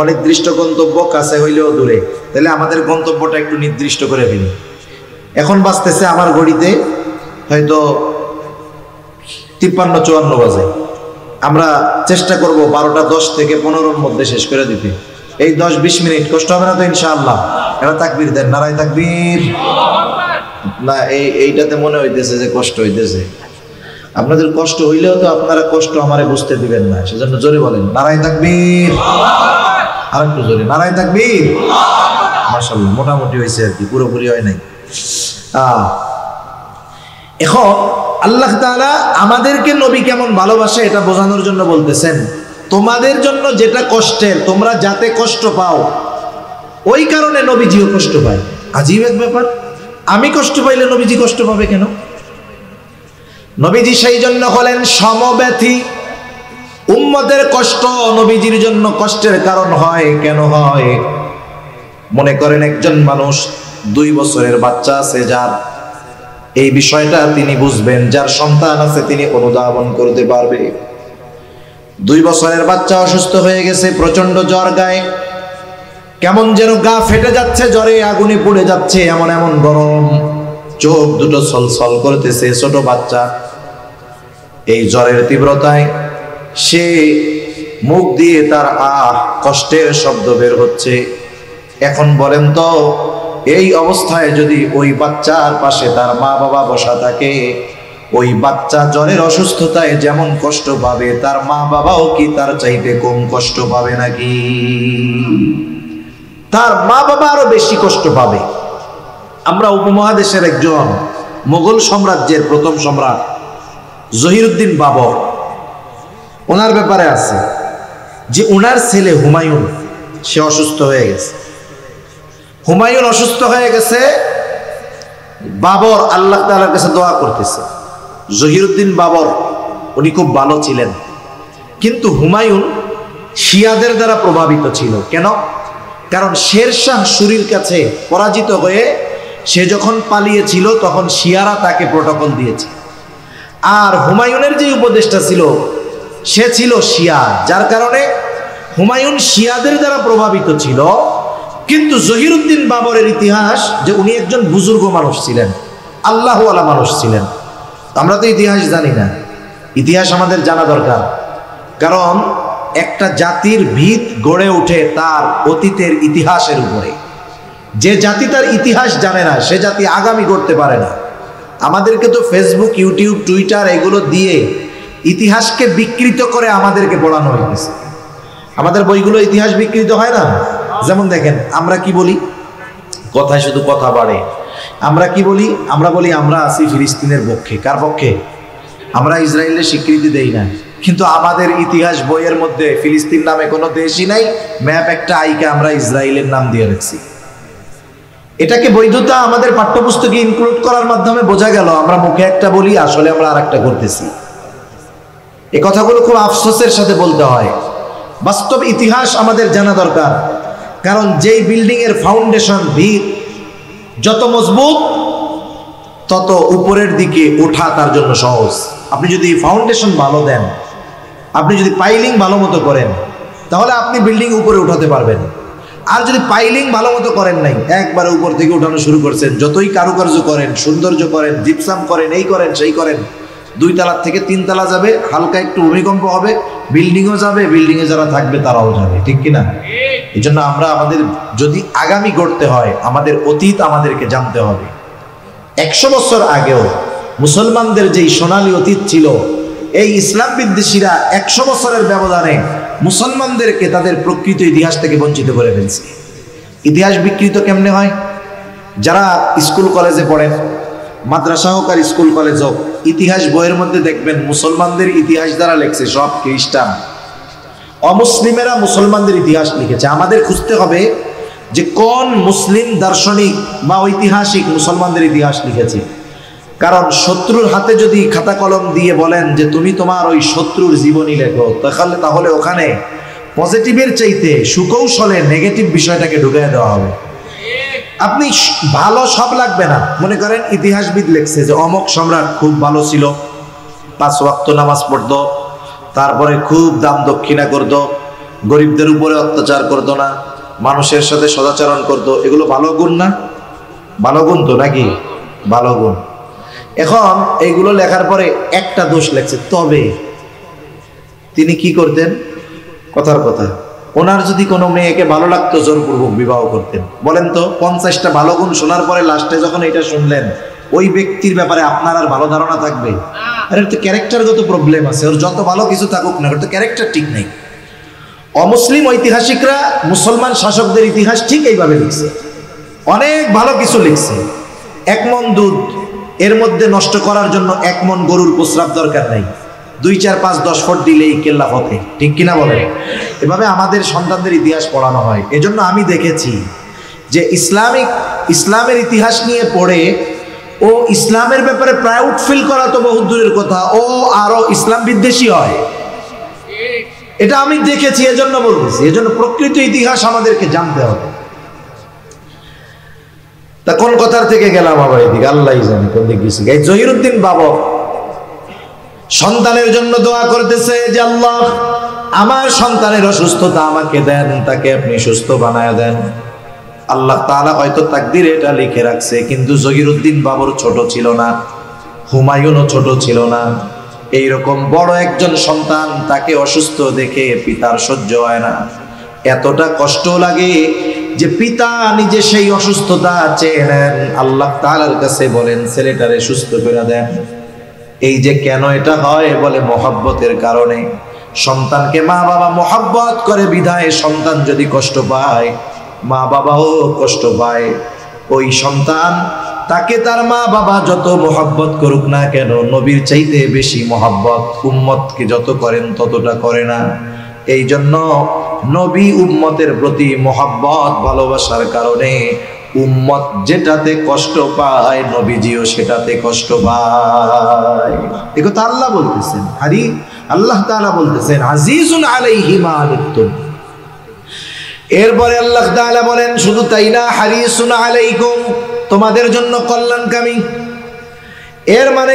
অনির্দিষ্ট গন্তব্য কাছে হইলেও দূরে, তাহলে আমাদের গন্তব্যটা একটু নির্দিষ্ট করে ফেলি। এখন বাজতেছে আমার ঘড়িতে হয়তো 53-54 বাজে। আমরা চেষ্টা করব 12টা 10 থেকে 15-র মধ্যে শেষ করে দিতে। এই 10-20 মিনিট কষ্ট হবে না তো ইনশাআল্লাহ? এবার তাকবীর দেন, নারায়ে তাকবীর। না এইটাতে মনে হইতেছে যে কষ্ট হইতেছে। আপনাদের কষ্ট হইলেও তো আপনারা কষ্ট আমারে বুঝতে দিবেন না, সেজন্য জোরে বলেন নারায়ে তাকবীর। আর একটু জোরে নারায়ে তাকবীর। মাশাআল্লাহ, মোটামুটি হয়েছে আর কি, পুরোপুরি হয় নাই। এখন আল্লাহ তাআলা আমাদেরকে নবী কেমন ভালোবাসে এটা বোঝানোর জন্য বলতেছেন তোমাদের জন্য যেটা কষ্টের, তোমরা যাতে কষ্ট পাও, ওই কারণে নবীজিও কষ্ট পায়। আজীব এক ব্যাপার, আমি কষ্ট পাইলে নবীজি কষ্ট পাবে কেন? নবীজি সেই জন্য হলেন সমব্যথী, উম্মত উম্মতের কষ্ট নবীজির জন্য কষ্টের কারণ হয়। কেন হয়? মনে করেন একজন মানুষ 2 বছরের বাচ্চা আছে, যার এই বিষয়টা তিনি বুঝবেন, যার সন্তান আছে তিনি অনুধাবন করতে পারবে। 2 বছরের বাচ্চা অসুস্থ হয়ে গেছে, প্রচন্ড জ্বর, গায়ে কেমন যেন গা ফেটে যাচ্ছে, জ্বরে আগুনে পুড়ে যাচ্ছে, এমন এমন গরম, চোখ দুটো ছলছল করতেছে। ছোট বাচ্চা এই জ্বরের তীব্রতায় সে মুখ দিয়ে তার কষ্টের শব্দ বের হচ্ছে। এখন বলেন তো, এই অবস্থায় যদি ওই বাচ্চার পাশে তার মা বাবা বসা থাকে, ওই বাচ্চা জ্বরের অসুস্থতায় যেমন কষ্ট পাবে, তার মা বাবাও কি তার চাইতে কম কষ্ট পাবে নাকি? তার মা বাবা আরো বেশি কষ্ট পাবে। আমরা উপমহাদেশের একজন মোগল সাম্রাজ্যের প্রথম সম্রাট জহিরুদ্দিন বাবর, ওনার ব্যাপারে আছে যে ওনার ছেলে হুমায়ুন সে অসুস্থ হয়ে গেছে। হুমায়ুন অসুস্থ হয়ে গেছে, বাবর আল্লাহ তাআলার কাছে দোয়া করতেছে। জহিরুদ্দিন বাবর উনি খুব ভালো ছিলেন, কিন্তু হুমায়ুন শিয়াদের দ্বারা প্রভাবিত ছিল। কেন? কারণ শেরশাহ সুরির কাছে পরাজিত হয়ে সে যখন পালিয়েছিল তখন শিয়ারা তাকে প্রটোকল দিয়েছে। আর হুমায়ুনের যে উপদেষ্টা ছিল সে ছিল শিয়া, যার কারণে হুমায়ুন শিয়াদের দ্বারা প্রভাবিত ছিল। কিন্তু জহিরুদ্দিন বাবরের ইতিহাস যে উনি একজন বুজুর্গ মানুষ ছিলেন, আল্লাহওয়ালা মানুষ ছিলেন। আমরা তো ইতিহাস জানি না, ইতিহাস আমাদের জানা দরকার। কারণ একটা জাতির ভিত গড়ে ওঠে তার অতীতের ইতিহাসের উপরে। যে জাতি তার ইতিহাস জানে না সে জাতি আগামী গড়তে পারে না। আমাদেরকে তো ফেসবুক, ইউটিউব, টুইটার এগুলো দিয়ে ইতিহাসকে বিকৃত করে আমাদেরকে পড়ানো হয়েছে। আমাদের বইগুলো ইতিহাস বিকৃত হয় না? যেমন দেখেন, আমরা কি বলি, কথায় শুধু কথা বাড়ে। আমরা কি বলি? আমরা বলি আমরা আছি ফিলিস্তিনের পক্ষে। কার পক্ষে? আমরা ইসরায়েলের স্বীকৃতি দেই না, কিন্তু আমাদের ইতিহাস বইয়ের মধ্যে ফিলিস্তিন নামে কোনো দেশই নাই। ম্যাপ একটা আইকে আমরা ইসরায়েলের নাম দিয়ে রাখছি। এটাকে বৈধতা আমাদের পাঠ্যপুস্তকে ইনক্লুড করার মাধ্যমে বোঝা গেল আমরা মুখে একটা বলি, আসলে আমরা আর একটা করতেছি। এই কথাগুলো খুব আফসোসের সাথে বলতে হয়। বাস্তব ইতিহাস আমাদের জানা দরকার। কারণ যেই বিল্ডিং এর ফাউন্ডেশন, ভিত যত মজবুত, তত উপরের দিকে ওঠা তার জন্য সহজ। আপনি যদি ফাউন্ডেশন ভালো দেন, আপনি যদি পাইলিং ভালো মতো করেন, তাহলে আপনি বিল্ডিং উপরে উঠাতে পারবেন। আর যদি পাইলিং ভালো মতো করেন নাই, একবারে উপর থেকে উঠানো শুরু করছেন, যতই কারুকার্য করেন, সৌন্দর্য করেন, জিপসাম করেন, এই করেন সেই করেন, 2 তলা থেকে 3 তলা যাবে, হালকা একটু ভূমিকম্প হবে, বিল্ডিংও যাবে, বিল্ডিংয়ে যারা থাকবে তারাও যাবে। ঠিক কিনা? এই জন্য আমরা আমাদের যদি আগামী গড়তে হয়, আমাদের অতীত আমাদেরকে জানতে হবে। 100 বছর আগেও মুসলমানদের যেই সোনালী অতীত ছিল, এই ইসলাম বিদ্বেষীরা 100 বছরের ব্যবধানে মুসলমানদেরকে তাদের প্রকৃত ইতিহাস থেকে বঞ্চিত করে ফেলছে। ইতিহাস বিকৃত কেমনে হয়? যারা স্কুল কলেজে পড়েন, মাদ্রাসা হোক আর স্কুল কলেজ হোক, ইতিহাস বইয়ের মধ্যে দেখবেন মুসলমানদের ইতিহাস দ্বারা লেখছে সব খ্রিস্টান। অমুসলিমেরা মুসলমানদের ইতিহাস লিখেছে। আমাদের খুঁজতে হবে যে কোন মুসলিম দার্শনিক বা ঐতিহাসিক মুসলমানদের ইতিহাস লিখেছে। কারণ শত্রুর হাতে যদি খাতা কলম দিয়ে বলেন যে তুমি তোমার ওই শত্রুর জীবনী লেখো, তাহলে ওখানে পজিটিভের চাইতে সুকৌশলে নেগেটিভ বিষয়টাকে ঢুকিয়ে দেওয়া হবে। আপনি ভালো সব লাগবে না। মনে করেন ইতিহাসবিদ লেখছে যে অমক সম্রাট খুব ভালো ছিল, 5 ওয়াক্ত নামাজ পড়তো, তারপরে খুব দান দক্ষিণা করতো, গরিবদের উপরে অত্যাচার করতো না, মানুষের সাথে সদাচরণ করতো। এগুলো ভালো গুণ না? ভালো গুণ তো নাকি? ভালো গুণ। এখন এইগুলো লেখার পরে একটা দোষ লেখছে, তবে তিনি কি করতেন? কথার কথা, ওনার যদি কোনো মেয়েকে ভালো লাগতো জোরপূর্বক বিবাহ করতেন। বলেন তো, 50টা ভালো গুণ শোনার পরে লাস্টে যখন এটা শুনলেন, ওই ব্যক্তির ব্যাপারে আপনার আর ভালো ধারণা থাকবে? আরে তো ক্যারেক্টারগত প্রবলেম আছে, ওর যত ভালো কিছু থাকুক না, ওর তো ক্যারেক্টার ঠিক নেই। অমুসলিম ঐতিহাসিকরা মুসলমান শাসকদের ইতিহাস ঠিক এইভাবে লিখছে, অনেক ভালো কিছু লিখছে। 1 মণ দুধ এর মধ্যে নষ্ট করার জন্য 1 মণ গরুর প্রস্রাব দরকার নাই, 2, 4, 5, 10 ফুট দিলেই কেল্লা ফতে। ঠিক কিনা বলে? এভাবে আমাদের সন্তানদের ইতিহাস পড়ানো হয়। এজন্য আমি দেখেছি যে ইসলামের ইতিহাস নিয়ে পড়ে ও ইসলামের ব্যাপারে প্রাউড ফিল করা তো বহু দূরের কথা, ও আরো ইসলাম বিদ্বেষী হয়। এটা আমি দেখেছি, এজন্য বলতেছি, এজন্য প্রকৃত ইতিহাস আমাদেরকে জানতে হবে। তা কোন কথার থেকে গেলাম আবার এদিকে, আল্লাহই জানে কোন দিকে গেছি। এই জহিরুদ্দিন বাবা সন্তানের জন্য দোয়া করতেছে যে আল্লাহ আমার সন্তানের অসুস্থতা আমাকে দেন, তাকে আপনি সুস্থ বানায় দেন। আল্লাহ তাআলা হয়তো তাকদিরে এটা লিখে রাখছে, কিন্তু জহিরুদ্দিন বাবর ছোট ছিল না, হুমায়ুনও ছোট ছিল না। এইরকম বড় একজন সন্তান, তাকে অসুস্থ দেখে পিতার সহ্য হয় না, এতটা কষ্ট লাগে যে পিতা নিজে সেই অসুস্থতা চেয়ে নেন, আল্লাহ তাআলার কাছে বলেন ছেলেটারে সুস্থ করে দেন। এই যে কেন এটা হয়, বলে মহব্বতের কারণে। সন্তানকে মা বাবা মহব্বত করে বিধায় সন্তান যদি কষ্ট পায়, মা বাবাও কষ্ট পায়। ওই সন্তান তাকে তার মা বাবা যত মহব্বত করুক না কেন, নবীর চাইতে বেশি মহব্বত উম্মতকে যত করেন ততটা করে না। এই জন্য নবী উম্মতের প্রতি মহব্বত ভালোবাসার কারণে উম্মত যেটাতে কষ্ট পায়, নবীজিও সেটাতে কষ্ট পায়। এই কথা আল্লাহ বলতেছেন, আরে আল্লাহ তাআলা বলতেছেন আজিজুন আলাইহি মা আনিতুম। এরপরে আল্লাহ তাআলা বলেন শুধু তাই না, হারিসুন আলাইকুম, তোমাদের জন্য কল্যাণকামী। এর মানে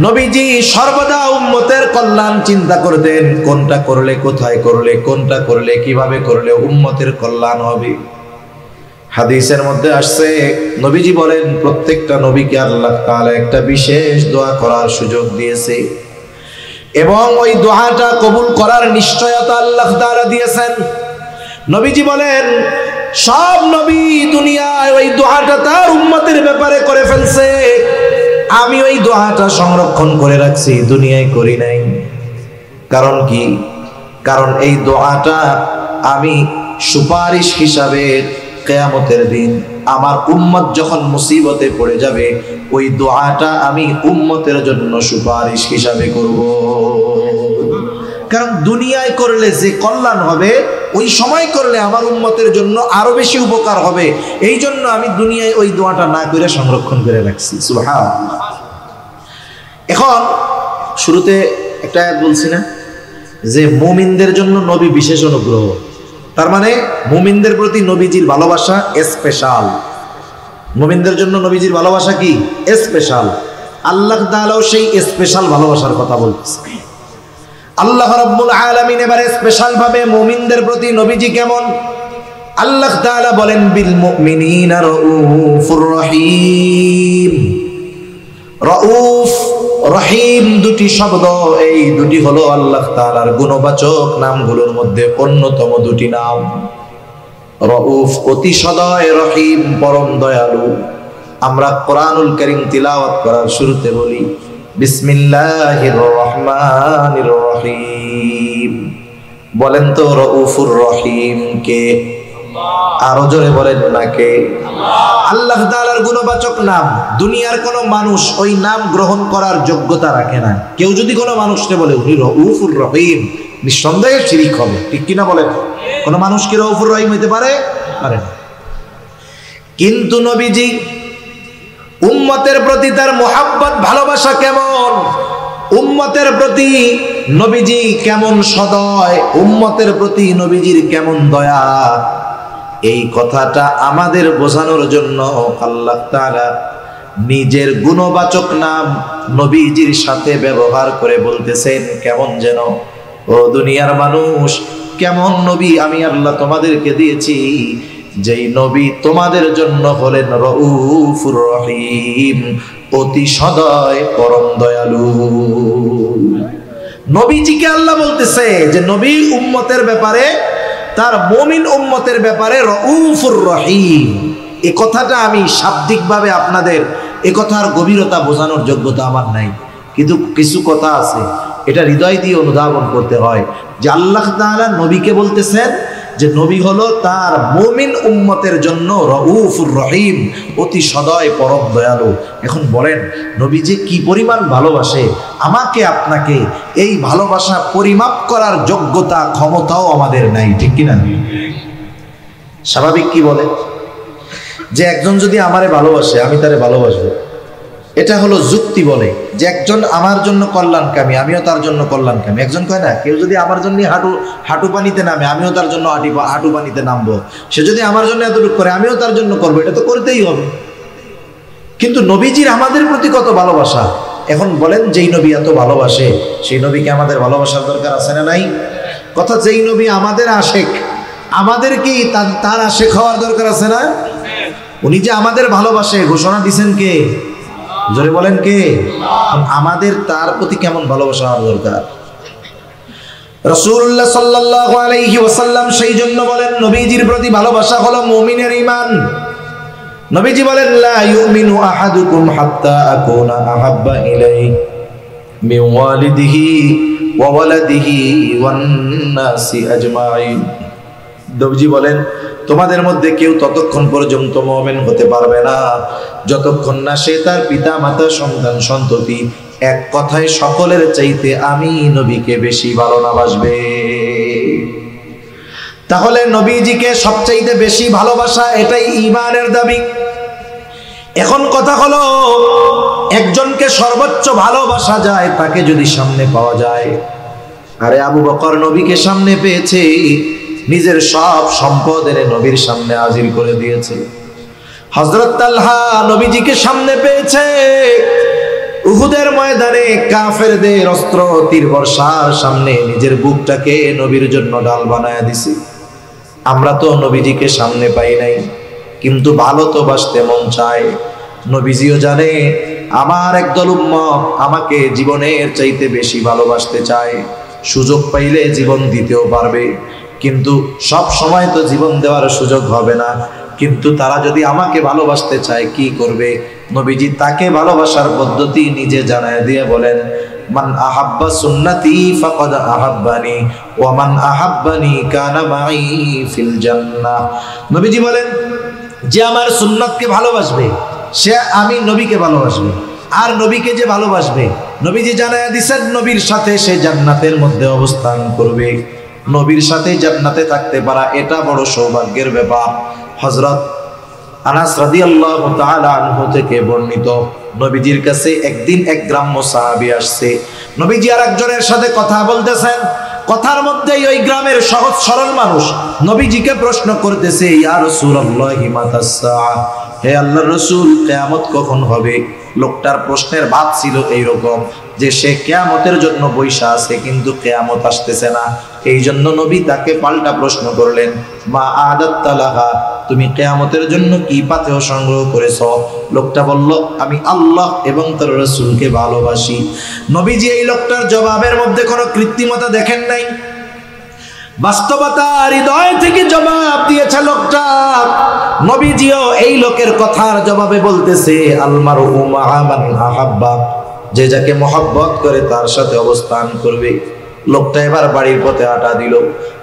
নবীজি সর্বদা উম্মতের কল্যাণ চিন্তা করতেন, কোনটা করলে, কোথায় করলে, কোনটা করলে, কিভাবে করলে উম্মতের কল্যাণ হবে। হাদিসের মধ্যে আসছে, নবীজি বলেন প্রত্যেকটা নবীকে আল্লাহ তাআলা একটা বিশেষ দোয়া করার সুযোগ দিয়েছে, এবং ওই দোয়াটা কবুল করার নিশ্চয়তা আল্লাহ তাআলা দিয়েছেন। নবীজি বলেন সব নবী দুনিয়ায় ওই দোয়াটা তার উম্মতের ব্যাপারে করে ফেলছে, আমি ওই দোয়াটা সংরক্ষণ করে রাখছি, দুনিয়ায় করি নাই। কারণ কি? কারণ এই দোয়াটা আমি সুপারিশ হিসাবে কিয়ামতের দিন আমার উম্মত যখন মুসিবতে পড়ে যাবে, ওই দোয়াটা আমি উম্মতের জন্য সুপারিশ হিসাবে করব। কারণ দুনিয়ায় করলে যে কল্যাণ হবে, ওই সময় করলে আমার উম্মতের জন্য আরো বেশি উপকার হবে। এই জন্য আমি দুনিয়ায় ওই দোয়াটা না করে সংরক্ষণ করে রাখছি। সুবহানাল্লাহ। এখন শুরুতে একটা আয়াত বলছি না যে মুমিনদের জন্য নবী বিশেষ অনুগ্রহ, তার মানে মুমিনদের প্রতি নবীজির ভালোবাসা স্পেশাল। মুমিনদের জন্য নবীজির ভালোবাসা কি? স্পেশাল। আল্লাহ তাআলাও সেই স্পেশাল ভালোবাসার কথা বলতেছে। আল্লাহ রাব্বুল আলামিন এবারে স্পেশাল ভাবে মুমিনদের প্রতি নবীজি কেমন, আল্লাহ তাআলা বলেন বিল মুমিনিনা রাউফুর রহিম। রাউফ রহিম দুটি শব্দ, এই দুটি হলো আল্লাহ তাআলার গুণবাচক নামগুলোর মধ্যে অন্যতম দুটি নাম। রাউফ অতি সদয়, রহিম পরম দয়ালু। আমরা কোরআনুল কারীম তিলাওয়াত করার শুরুতে বলি বিসমিল্লাহির রহমানির রহিম। বলেন তো রাউফুর রহিম কে? আরো জোরে বলেন না কে? আল্লাহ তাআলার গুণবাচক নাম। দুনিয়ার কোন মানুষ ওই নাম গ্রহণ করার যোগ্যতা রাখে না। কেউ যদি কোনো মানুষকে বলে উনি রাউফুর রহিম, নিঃসন্দেহে শিরক হবে, ঠিক কিনা বলেন? কোন মানুষ কি রাউফুর রহিম হইতে পারে? পারে না। কিন্তু নবীজি উম্মতের প্রতি তার মুহাব্বত ভালোবাসা কেমন, উম্মতের প্রতি নবীজি কেমন সদয়, উম্মতের প্রতি নবীজির কেমন দয়া, এই কথাটা আমাদের বোঝানোর জন্য আল্লাহ তাআলা নিজের গুণবাচক নাম নবীজির সাথে ব্যবহার করে বলতেছেন কেমন যেন, ও দুনিয়ার মানুষ, কেমন নবী আমি আল্লাহ তোমাদেরকে দিয়েছি, যেই নবী তোমাদের জন্য হলেন রাউফুর রহিম, অতি সদয় পরম দয়ালু। নবীজিকে আল্লাহ বলতেছে যে নবী উম্মতের ব্যাপারে, তার মুমিন উম্মতের ব্যাপারে রাউফুর রহিম। এই কথাটা আমি শাব্দিকভাবে আপনাদের এই কথার গভীরতা বোঝানোর যোগ্যতা আমার নাই, কিন্তু কিছু কথা আছে এটা হৃদয় দিয়ে অনুধাবন করতে হয় যে আল্লাহ তাআলা নবীকে বলতেছেন যে নবী হলো তার মুমিন উম্মতের জন্য রাউফুর রহিম, অতি সদয় পরম দয়ালু। এখন বলেন নবীজি কি পরিমাণ ভালোবাসে আমাকে আপনাকে, এই ভালোবাসা পরিমাপ করার যোগ্যতা ক্ষমতাও আমাদের নাই, ঠিক কিনা? স্বাভাবিক কি বলে যে একজন যদি আমারে ভালোবাসে, আমি তারে ভালোবাসবো, এটা হলো যুক্তি বলে যে একজন আমার জন্য কল্যাণকামী, আমিও তার জন্য কল্যাণকামী। একজন কয় না, কেউ যদি আমার জন্য হাঁটু পানিতে নামে, আমিও তার জন্য হাঁটু পানিতে নামবো। সে যদি আমার জন্য এতটুকু করে, আমিও তার জন্য করবো। এটা তো করতেই হবে। কিন্তু নবীজির আমাদের প্রতি কত ভালোবাসা। এখন বলেন, যেই নবী এত ভালোবাসে, সেই নবীকে আমাদের ভালোবাসার দরকার আছে না নাই? কথা, যেই নবী আমাদের আশেক, আমাদের কি তার আশেক হওয়ার দরকার আছে না? উনি যে আমাদের ভালোবাসে ঘোষণা দিছেন কে? জোরে বলেন কে? আমাদের তার প্রতি কেমন ভালোবাসা হওয়ার দরকার? রাসূলুল্লাহ সাল্লাল্লাহু আলাইহি ওয়াসাল্লাম সেই জন্য বলেন, নবীজির প্রতি ভালোবাসা হলো মুমিনের ঈমান। নবীজি বলেন, লা ইউমিনু আহাদুকুম হাত্তা আকুনা আহাব্বা ইলাইহি মিন ওয়ালিদিহি ওয়া ওয়ালাদিহি ওয়ান নাসি আজমাইন। নবীজি বলেন, তোমাদের মধ্যে কেউ ততক্ষণ পর্যন্ত মুমিন হতে পারবে না যতক্ষণ না সে তার পিতা মাতা সন্তান সন্ততি এক কথায় সকলের চাইতে আমি নবীকে বেশি ভালোবাসবে। তাহলে নবীজিকে সবচাইতে বেশি ভালোবাসা, এটাই ঈমানের দাবি। এখন কথা হলো, একজনকে সর্বোচ্চ ভালোবাসা যায় তাকে যদি সামনে পাওয়া যায়। আরে আবু বকর নবীকে সামনে পেয়েছে, নিজের সব সম্পদ এনে নবীর সামনে হাজির করে দিয়েছে। হযরত তালহা নবীজিকে সামনে পেয়েছে, উহুদের ময়দানে কাফেরদের অস্ত্র তীর বর্ষার সামনে নিজের বুকটাকে নবীর জন্য ডাল বানায়া দিছে। আমরা তো নবীজিকে সামনে পাই নাই, কিন্তু ভালো তো বাসতে মন চায়। নবীজিও জানে আমার একদল উম্মত আমাকে জীবনের চাইতে বেশি ভালোবাসতে চায়, সুযোগ পাইলে জীবন দিতেও পারবে, কিন্তু সব সময় তো জীবন দেওয়ার সুযোগ হবে না। কিন্তু তারা যদি আমাকে ভালোবাসতে চায় কি করবে? নবীজি তাকে ভালোবাসার পদ্ধতি নিজে জানায় দিয়ে বলেন, মান আহাব্বা সুন্নতি ফাকাদ আহাব্বানি ওয়া মান আহাব্বানি কানা মাই ফিল জান্নাহ। নবীজি বলেন, যে আমার সুন্নাতকে ভালোবাসবে সে আমি নবীকে ভালোবাসবে, আর নবীকে যে ভালোবাসবে, নবীজি জানায় দিয়েছেন নবীর সাথে সে জান্নাতের মধ্যে অবস্থান করবে। নবীর সাথে জান্নাতে থাকতে পারা এটা বড় সৌভাগ্যের ব্যাপার। হযরত আনাস রাদিয়াল্লাহু তাআলা আনহু থেকে বর্ণিত, নবীজির কাছে একদিন এক গ্রাম্য সাহাবী আসছে। নবীজি আর একজনের সাথে কথা বলতেছেন, কথার মধ্যেই ওই গ্রামের সহজ সরল মানুষ নবীজিকে প্রশ্ন করতেছে, ইয়া রাসূলুল্লাহি মাতাস সাআহ, হে আল্লাহর রাসূল, কিয়ামত কখন হবে? লোকটার প্রশ্নের ভাব ছিল এইরকম যে সে কিয়ামতের জন্য বৈশা আছে, কিন্তু কিয়ামত আসতেছে না। এই জন্য নবী তাকে পাল্টা প্রশ্ন করলেন, মা আদাত্তা লাহা, তুমি কিয়ামতের জন্য কি পাথেয় সংগ্রহ করেছো? লোকটা বলল, আমি আল্লাহ এবং তার রাসূলকে ভালোবাসি। নবীজি এই লোকটার জবাবের মধ্যে কোনো কৃত্রিমতা দেখেন নাই, বাস্তবতা হৃদয় থেকে জবাব দিয়েছে লোকটা। নবীজিও এই লোকের কথার জবাবে বলতেছে, আল মারউ মা মান আহাব্বা, যে যাকে মহব্বত করে তার সাথে অবস্থান করবে। লোকটা এবার বাড়ির পথে হাঁটা দিল।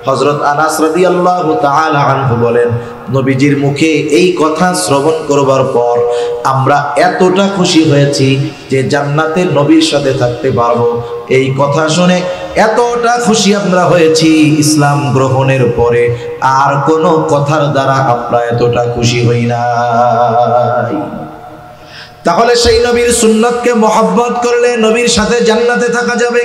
হযরত আনাস রাদিয়াল্লাহু তাআলা আনহু বলেন, নবীজির মুখে এই কথা শ্রবণ করবার পর আমরা এতটা খুশি হয়েছি যে জান্নাতে নবীর সাথে থাকতে পারবো। এই কথা শুনে এতটা খুশি আমরা হয়েছি, ইসলাম গ্রহণের পরে আর কোনো কথার দ্বারা আমরা এতটা খুশি হই নাই। তাহলে সেই নবীর সুন্নতকে মহব্বত করলে নবীর সাথে জান্নাতে থাকা যাবে।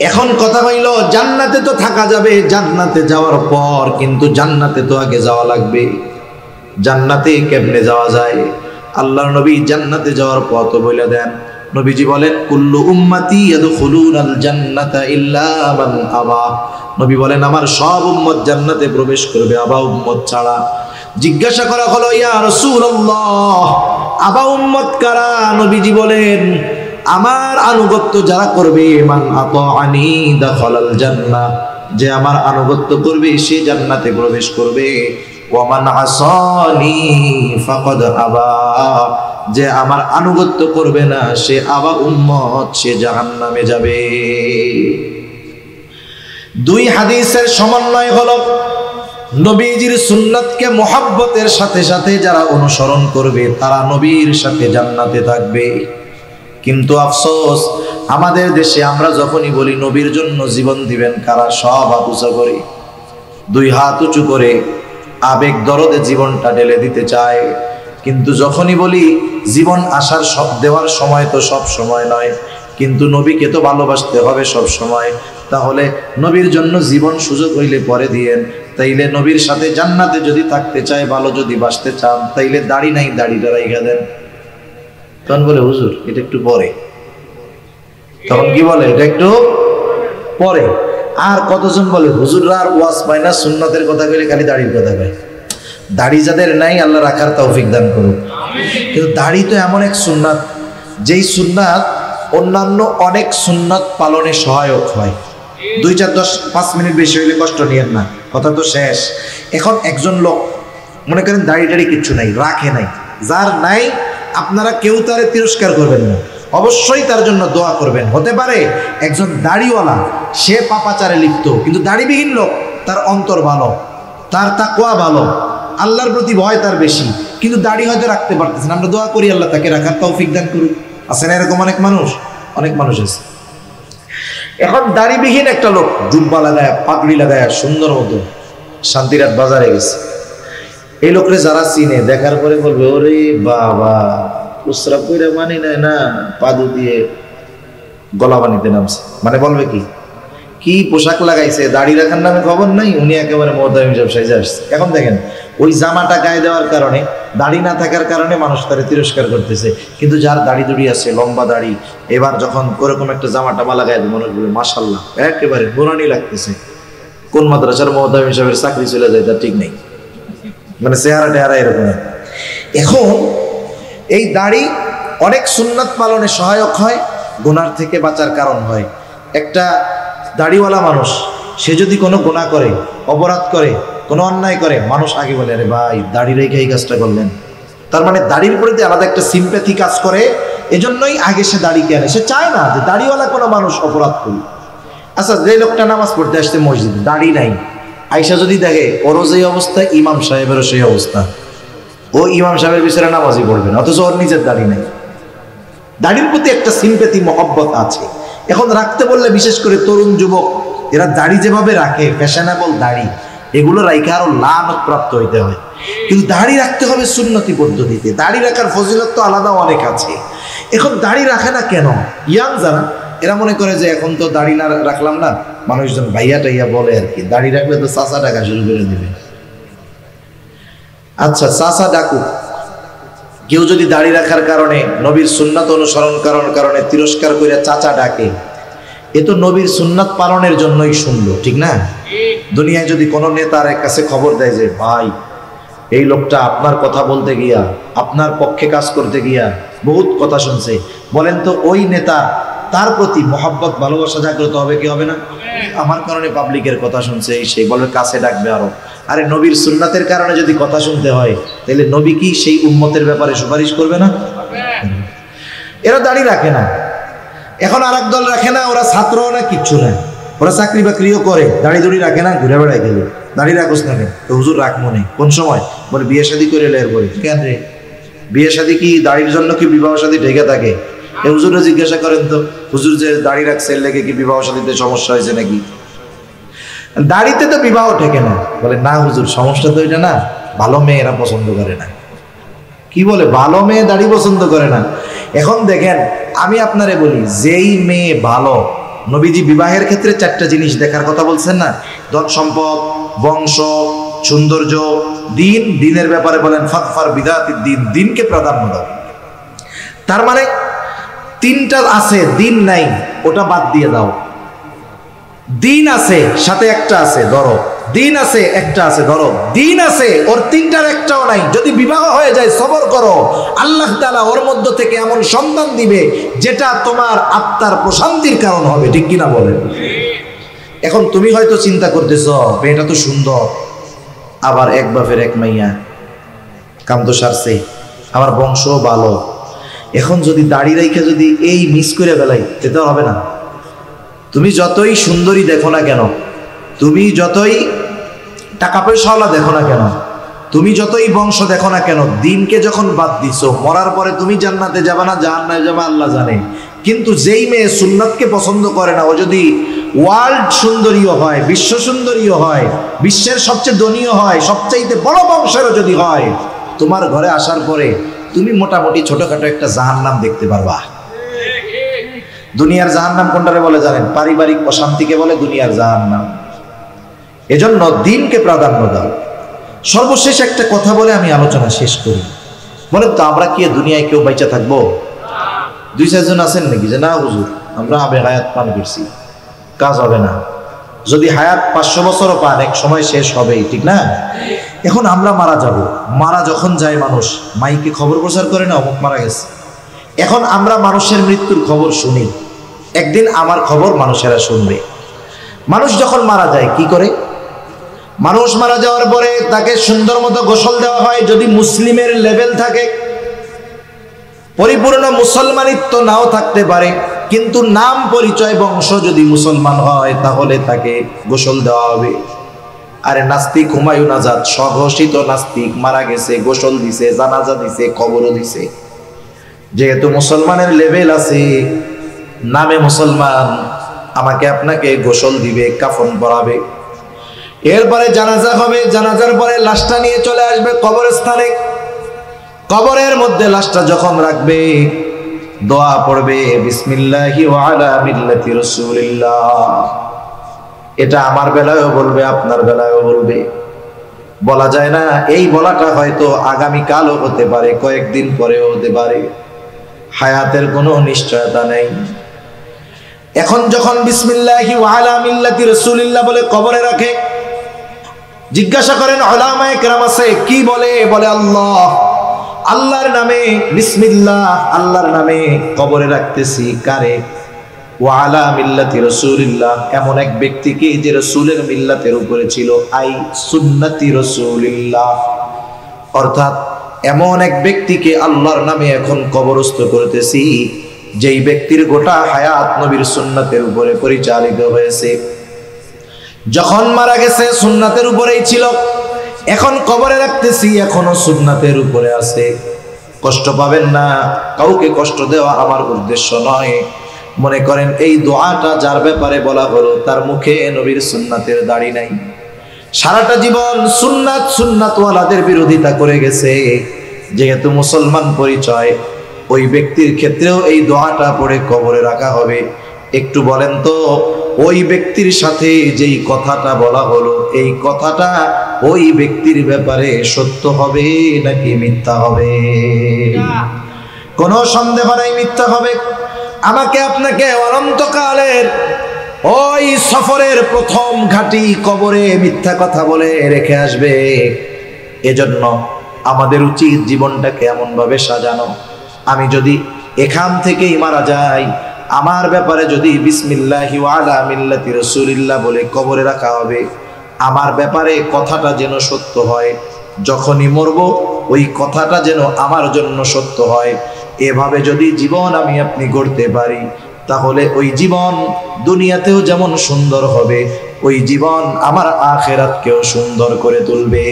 এখন কথা হইল, জান্নাতে তো থাকা যাবে, জান্নাতে যাওয়ার পর কিন্তু জান্নাতে তো আগে যাওয়া লাগবে। জান্নাতে কেমনে যাওয়া যায়? আল্লাহর নবী জান্নাতে যাওয়ার পথ বলে দেন। নবীজি বলেন, কুল্লু উম্মতি ইয়াদখুলুনাল জান্নাতা ইল্লা মান আবা। নবী বলেন, আমার সব উম্মত জান্নাতে প্রবেশ করবে, আবা উম্মত ছাড়া। জিজ্ঞাসা করা হলো, ইয়া রাসূলুল্লাহ, আবা উম্মত কারা? নবীজি বলেন, আমার আনুগত্য যারা করবে, মান আতাআনি দাখালাল জান্নাহ, যে আমার আনুগত্য করবে সে জান্নাতে প্রবেশ করবে। ওয়া মান আসানি ফাকাদ আবা, যে আমার আনুগত্য করবে না সে আবা উম্মত, সে জাহান্নামে যাবে। দুই হাদিসের সমন্বয় হলো, নবীজির সুন্নাতকে মহব্বতের সাথে সাথে যারা অনুসরণ করবে তারা নবীর সাথে জান্নাতে থাকবে। কিন্তু আফসোস, আমাদের দেশে আমরা যখনই বলি নবীর জন্য জীবন দিবেন, কারা সব হাত উঁচু করে, দুই হাত উঁচু করে আবেগ দরদে জীবনটা ঢেলে দিতে চায়। কিন্তু যখনই বলি জীবন আসার সব দেওয়ার সময় তো সব সময় নয়, কিন্তু নবীকে তো ভালোবাসতে হবে সব সময়। তাহলে নবীর জন্য জীবন সুযোগ হইলে পরে দিয়েন। তাইলে নবীর সাথে জান্নাতে যদি থাকতে চায়, ভালো যদি বাঁচতে চান, তাইলে দাড়ি নাই, দাড়িটা রাইখা দেন। তখন বলে হুজুর এটা একটু পরে। তখন কি বলে এটা একটু পরে। আর কতজন বলে হুজুররা আর ওয়াজ পায় না, সুন্নতের কথা কইলে খালি দাড়ির কথা কয়। দাড়ি যাদের নাই আল্লাহ রাখার তৌফিক দান করুক। কিন্তু দাড়ি তো এমন এক সুন্নাত, যেই সুন্নাত অন্যান্য অনেক সুন্নাত পালনে সহায়ক হয়। 2, 4, 10, 5 মিনিট বেশি হইলে কষ্ট নিয়েন না, কথা তো শেষ। এখন একজন লোক মনে করেন দাড়ি টাড়ি কিচ্ছু নাই, রাখে নাই, যার নাই আপনারা কেউ তারে তিরস্কার করবেন না, অবশ্যই তার জন্য দোয়া করবেন। হতে পারে একজন দাড়িওয়ালা সে পাপাচারে লিপ্ত, কিন্তু দাড়িবিহীন লোক তার অন্তর ভালো, তার তাকওয়া ভালো, আল্লাহর প্রতি ভয় তার বেশি, কিন্তু দাড়ি হয়তো রাখতে পারতেছেন। আমরা দোয়া করি আল্লাহ তাকে রাখার তৌফিক দান করুক। আছে না এরকম অনেক মানুষ? অনেক মানুষ আছে। এখন দাড়িবিহীন একটা লোক জুব্বা লাগায়, পাগড়ি লাগায়, সুন্দর মতো শান্তিরাত বাজারে গেছে। এই লোকরে যারা চিনে দেখার পরে বলবে ওরে বাবা, উসরা কইরা মানি নেয় না, পাদু দিয়ে গলা বানিতে নামছে। মানে বলবে কি কি পোশাক লাগাইছে, দাড়ি রাখার নামে খবর নাই, উনি একেবারে মোহতামিম সাহেব সাইজে আসছে। এখন দেখেন ওই জামাটা গায়ে দেওয়ার কারণে, দাড়ি না থাকার কারণে মানুষ তারে তিরস্কার করতেছে, কিন্তু যার দাড়ি দুড়ি আছে, লম্বা দাড়ি, এবার যখন ওরকম একটা জামাটা মালা গায়ে দেয় মনে করবে মাশাল্লাহ একেবারে নুরানি লাগতেছে। কোন মাদ্রাসার মোহতামিম সাহেবের চাকরি চলে যায় তার ঠিক নেই, মানে চেহারা টেহারা এরকম। এখন এই দাড়ি অনেক সুন্নাত পালনে সহায়ক হয়, গুনার থেকে বাঁচার কারণ হয়। একটা দাড়িওয়ালা মানুষ সে যদি কোনো গুনাহ করে, অপরাধ করে, কোনো অন্যায় করে, মানুষ আগে বলে আরে ভাই দাড়ি রেখে এই কাজটা করলেন। তার মানে দাড়ির প্রতি আলাদা একটা সিম্প্যাথি কাজ করে, এজন্যই আগে সে দাড়িকে আনে। সে চায় না যে দাড়িওয়ালা কোনো মানুষ অপরাধ করুক। আচ্ছা, যে লোকটা নামাজ পড়তে আসছে মসজিদে, দাড়ি নাই, আইসা যদি দেখে ওরও যেই অবস্থা, ইমাম সাহেবেরও সেই অবস্থা, ও ইমাম সাহেবের পিছনে নামাজই পড়বে না, অথচ ওর নিজের দাড়ি নাই। দাড়ির প্রতি একটা সিম্প্যাথি, মহব্বত আছে। এখন রাখতে বললে বিশেষ করে তরুণ যুবক এরা দাড়ি যেভাবে রাখে, ফ্যাশনেবল দাড়ি, এগুলো রাখে আরো লানত প্রাপ্ত হইতে হয়। কিন্তু দাড়ি রাখতে হবে সুন্নতি পদ্ধতিতে। দাড়ি রাখার ফজিলত তো আলাদা অনেক আছে। এখন দাড়ি রাখে না কেন? ইয়াং যারা, এরা মনে করে যে এখন তো দাড়ি না রাখলাম না, মানুষজন ভাইয়া টাইয়া বলে আর কি, দাড়ি রাখলে তো চাচা ডাকা শুরু করে দেবে। আচ্ছা, চাচা ডাকুক, কেউ যদি দাড়ি রাখার কারণে, নবীর সুন্নাত অনুসরণ করার কারণে তিরস্কার করে চাচা ডাকে, এ তো নবীর সুন্নাত পালনের জন্যই শুনলো, ঠিক না? দুনিয়ায় যদি কোনো নেতার কাছে খবর দেয় যে ভাই এই লোকটা আপনার কথা বলতে গিয়া, আপনার পক্ষে কাজ করতে গিয়া বহুত কথা শুনছে, বলেন তো ওই নেতা, তার প্রতি মহব্বত, ভালোবাসা জাগ্রত হবে কি হবে না? আমার কারণে পাবলিকের কথা শুনছে, সেই বলবে কাছে ডাকবে আরো। আরে নবীর সুন্নাতের কারণে যদি কথা শুনতে হয়, তাহলে নবী কি সেই উম্মতের ব্যাপারে সুপারিশ করবে না? এরা দাড়ি রাখে না। এখন আর এক দল রাখে না, ওরা ছাত্রও না, কিচ্ছু না, ওরা চাকরি বাকরিও করে, দাড়ি দুড়ি রাখে না, ঘুরে বেড়ায় গেল। দাড়ি রাখোস না কেন? তো হুজুর রাখবো না। কোন সময়? বলে বিয়ে শাদী করে এলে এরপরে। কেন রে, বিয়ে শাদী কি দাড়ির জন্য কি বিবাহ শাদী ঢেকে থাকে? এ হুজুরে জিজ্ঞাসা করেন তো, হুজুর যে দাড়ি রাখছে এর লেগে কি বিবাহ শাদীতে সমস্যা হয়েছে নাকি? দাড়িতে তো বিবাহ ঠেকে না। বলে না হুজুর, সমস্যা তো এটা না, ভালো মেয়ে এরা পছন্দ করে না। কি বলে? ভালো মেয়ে দাড়ি পছন্দ করে না। এখন দেখেন, আমি আপনারে বলি, যেই মেয়ে ভালো, নবীজি বিবাহের ক্ষেত্রে 4টা জিনিস দেখার কথা বলছেন না, ধন সম্পদ, বংশ, সৌন্দর্য, দিন। দিনের ব্যাপারে বলেন ফাকফার বিদাতিদ দিন, দিনকে প্রাধান্য দাও। তার মানে 3টা আছে, দিন নাই, ওটা বাদ দিয়ে দাও। দিন আছে, সাথে একটা আছে ধরো, দিন আছে, একটা আছে ধরো, দিন আছে, ওর 3টার একটাও নাই। যদি বিবাহ হয়ে যায়, সবর করো, আল্লাহ তাআলা ওর মধ্য থেকে এমন সন্তান দিবে যেটা তোমার আত্মার প্রশান্তির কারণ হবে, ঠিক কিনা বলেন? এখন তুমি হয়তো চিন্তা করতেছ মেয়েটা তো সুন্দর, আবার এক বাপের এক মাইয়া, কাম তো সারছে, আমার বংশ ভালো, এখন যদি দাড়ি রাইখা যদি এই মিস করে বেলাই, এটা হবে না। তুমি যতই সুন্দরী দেখো না কেন, তুমি যতই টাকা পয়সাওয়ালা দেখো না কেন, তুমি যতই বংশ দেখো না কেন, দিনকে যখন বাদ দিছো, মরার পরে তুমি জান্নাতে যাবে না জাহান্নামে যাবে আল্লাহ জানে। কিন্তু যেই মেয়ে সুন্নাতকে পছন্দ করে না, ও যদি ওয়ার্ল্ড সুন্দরীও হয়, বিশ্ব সুন্দরীও হয়, বিশ্বের সবচেয়ে ধনীও হয়, সবচাইতে বড় বংশেরও যদি হয়, তোমার ঘরে আসার পরে তুমি মোটামুটি ছোটখাটো একটা জাহান্নাম দেখতে পারবা। দুনিয়ার জাহান্নাম কোনটারে বলে জানেন? পারিবারিক অশান্তিকে বলে দুনিয়ার জাহান্নাম। এজন্য দিনকে প্রাধান্য দাও। সর্বশেষ একটা কথা বলে আমি আলোচনা শেষ করি। বলেন তো, আমরা কি দুনিয়ায় কেউ বাইচা থাকবো? 2-4 জন আছেন নাকি যে না হুজুর আমরা আবে হায়াত পান করছি, কাজ হবে না? যদি হায়াত 500 বছরও পান, এক সময় শেষ হবেই, ঠিক না? এখন আমরা মারা যাব, মারা যখন যায় মানুষ মাইকে খবর প্রচার করে না অমুক মারা গেছে। এখন আমরা মানুষের মৃত্যুর খবর শুনি, একদিন আমার খবর মানুষেরা শুনবে। মানুষ যখন মারা যায় কি করে? মানুষ মারা যাওয়ার পরে তাকে সুন্দর মতো গোসল দেওয়া হয়। যদি মুসলিমের লেভেল থাকে, পরিপূর্ণ মুসলমানিত্ব নাও থাকতে পারে, কিন্তু নাম পরিচয় বংশ যদি মুসলমান হয় তাহলে তাকে গোসল দেওয়া হবে। আরে নাস্তিক হুমায়ুন আজাদ, স্বঘোষিত নাস্তিক, মারা গেছে, গোসল দিছে, জানাজা দিছে, কবরও দিছে। যেহেতু মুসলমানের লেভেল আছে, নামে মুসলমান, আমাকে আপনাকে গোসল দিবে, কাফন পরাবে, এরপরে জানাজা হবে। জানাজার পরে লাশটা নিয়ে চলে আসবে কবরস্থানে। কবরের মধ্যে লাশটা যখন রাখবে, দোয়া পড়বে, বিসমিল্লাহি ওয়া আলা মিল্লাতি রাসূলিল্লাহ। এটা আমার বেলায়ও বলবে, আপনার বেলায়ও বলবে। বলা যায় না, এই বলাটা হয়তো আগামী কালও হতে পারে, কয়েকদিন পরেও হতে পারে, হায়াতের কোনো নিশ্চয়তা নেই। এখন যখন বিসমিল্লাহি ওয়া আলা মিল্লাতি রাসূলিল্লাহ বলে কবরে রাখে, জিজ্ঞাসা করেন উলামায়ে কেরাম আছে কি বলে? বলে আল্লাহ, আল্লাহর নামে বিসমিল্লাহ, আল্লাহর নামে কবরে রাখতেছি। কারে? ওয়া আলা মিল্লাতি রাসূলিল্লাহ, এমন এক ব্যক্তিকে যে রাসূলের মিল্লাতের উপরে ছিল, আই সুন্নতি রাসূলিল্লাহ, অর্থাৎ এমন এক ব্যক্তিকে আল্লাহর নামে এখন কবরস্থ করতেছি যেই ব্যক্তির গোটা হায়াত নবীর সুন্নাতের উপরে পরিচালিত হয়েছে। যখন মারা গেছে সুন্নাতের উপরেই ছিল, এখন কবরে রাখতেছি, এখনো সুন্নাতের উপরে আছে। কষ্ট পাবেন না, কাউকে কষ্ট দেওয়া আমার উদ্দেশ্য নয়। মনে করেন এই দোয়াটা যার ব্যাপারে বলা হলো তার মুখে নবীর সুন্নাতের দাড়ি নাই, সারাটা জীবন সুন্নাতওয়ালাদের বিরোধিতা করে গেছে, যেহেতু মুসলমান পরিচয়, ওই ব্যক্তির ক্ষেত্রেও এই দোয়াটা পড়ে কবরে রাখা হবে। একটু বলেন তো, ওই ব্যক্তির সাথে যেই কথাটা বলা হলো, এই কথাটা ওই ব্যক্তির ব্যাপারে সত্য হবে নাকি মিথ্যা হবে? কোনো সন্দেহ নাই মিথ্যা হবে। আমাকে আপনাকে অনন্তকালের ওই সফরের প্রথম ঘাটি কবরে মিথ্যা কথা বলে রেখে আসবে। এজন্য আমাদের উচিত জীবনটাকে এমন ভাবে সাজানো, আমি যদি এখান থেকেই মারা যাই, আমার ব্যাপারে যদি বিসমিল্লাহি ওয়া আলা মিল্লাতি রাসূলিল্লাহ বলে কবরে রাখা হবে, আমার ব্যাপারে কথাটা যেন সত্য হয়। যখনই মরব ওই কথাটা যেন আমার জন্য সত্য হয়। এভাবে যদি জীবন আমি আপনি গড়তে পারি, তাহলে ওই জীবন দুনিয়াতেও যেমন সুন্দর হবে, ওই জীবন আমার আখিরাতকেও সুন্দর করে তুলবে।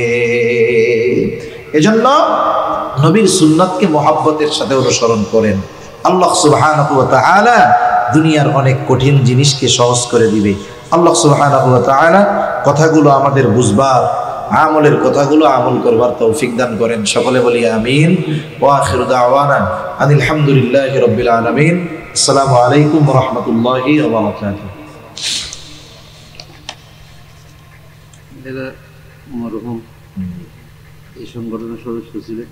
এজন্য নবীর সুন্নাতকে মহব্বতের সাথে অনুসরণ করেন। আল্লাহ সুবহানাহু ওয়া তাআলা দুনিয়ার অনেক কঠিন জিনিসকে সহজ করে দিবে। আল্লাহ সুবহানাহু ওয়া তাআলা কথাগুলো আমাদের বুঝবার, আমলের কথাগুলো আমল করবার তৌফিক দান করেন। সকলে বলি আমিন। ওয়া আখিরু দাওয়ানা আনিল হামদুলিল্লাহি রাব্বিল আলামিন। আসসালামু আলাইকুম ওয়া রাহমাতুল্লাহি ওয়া বারাকাতুহু। এরা মরহুম এই সংগঠনের সদস্য ছিলেন।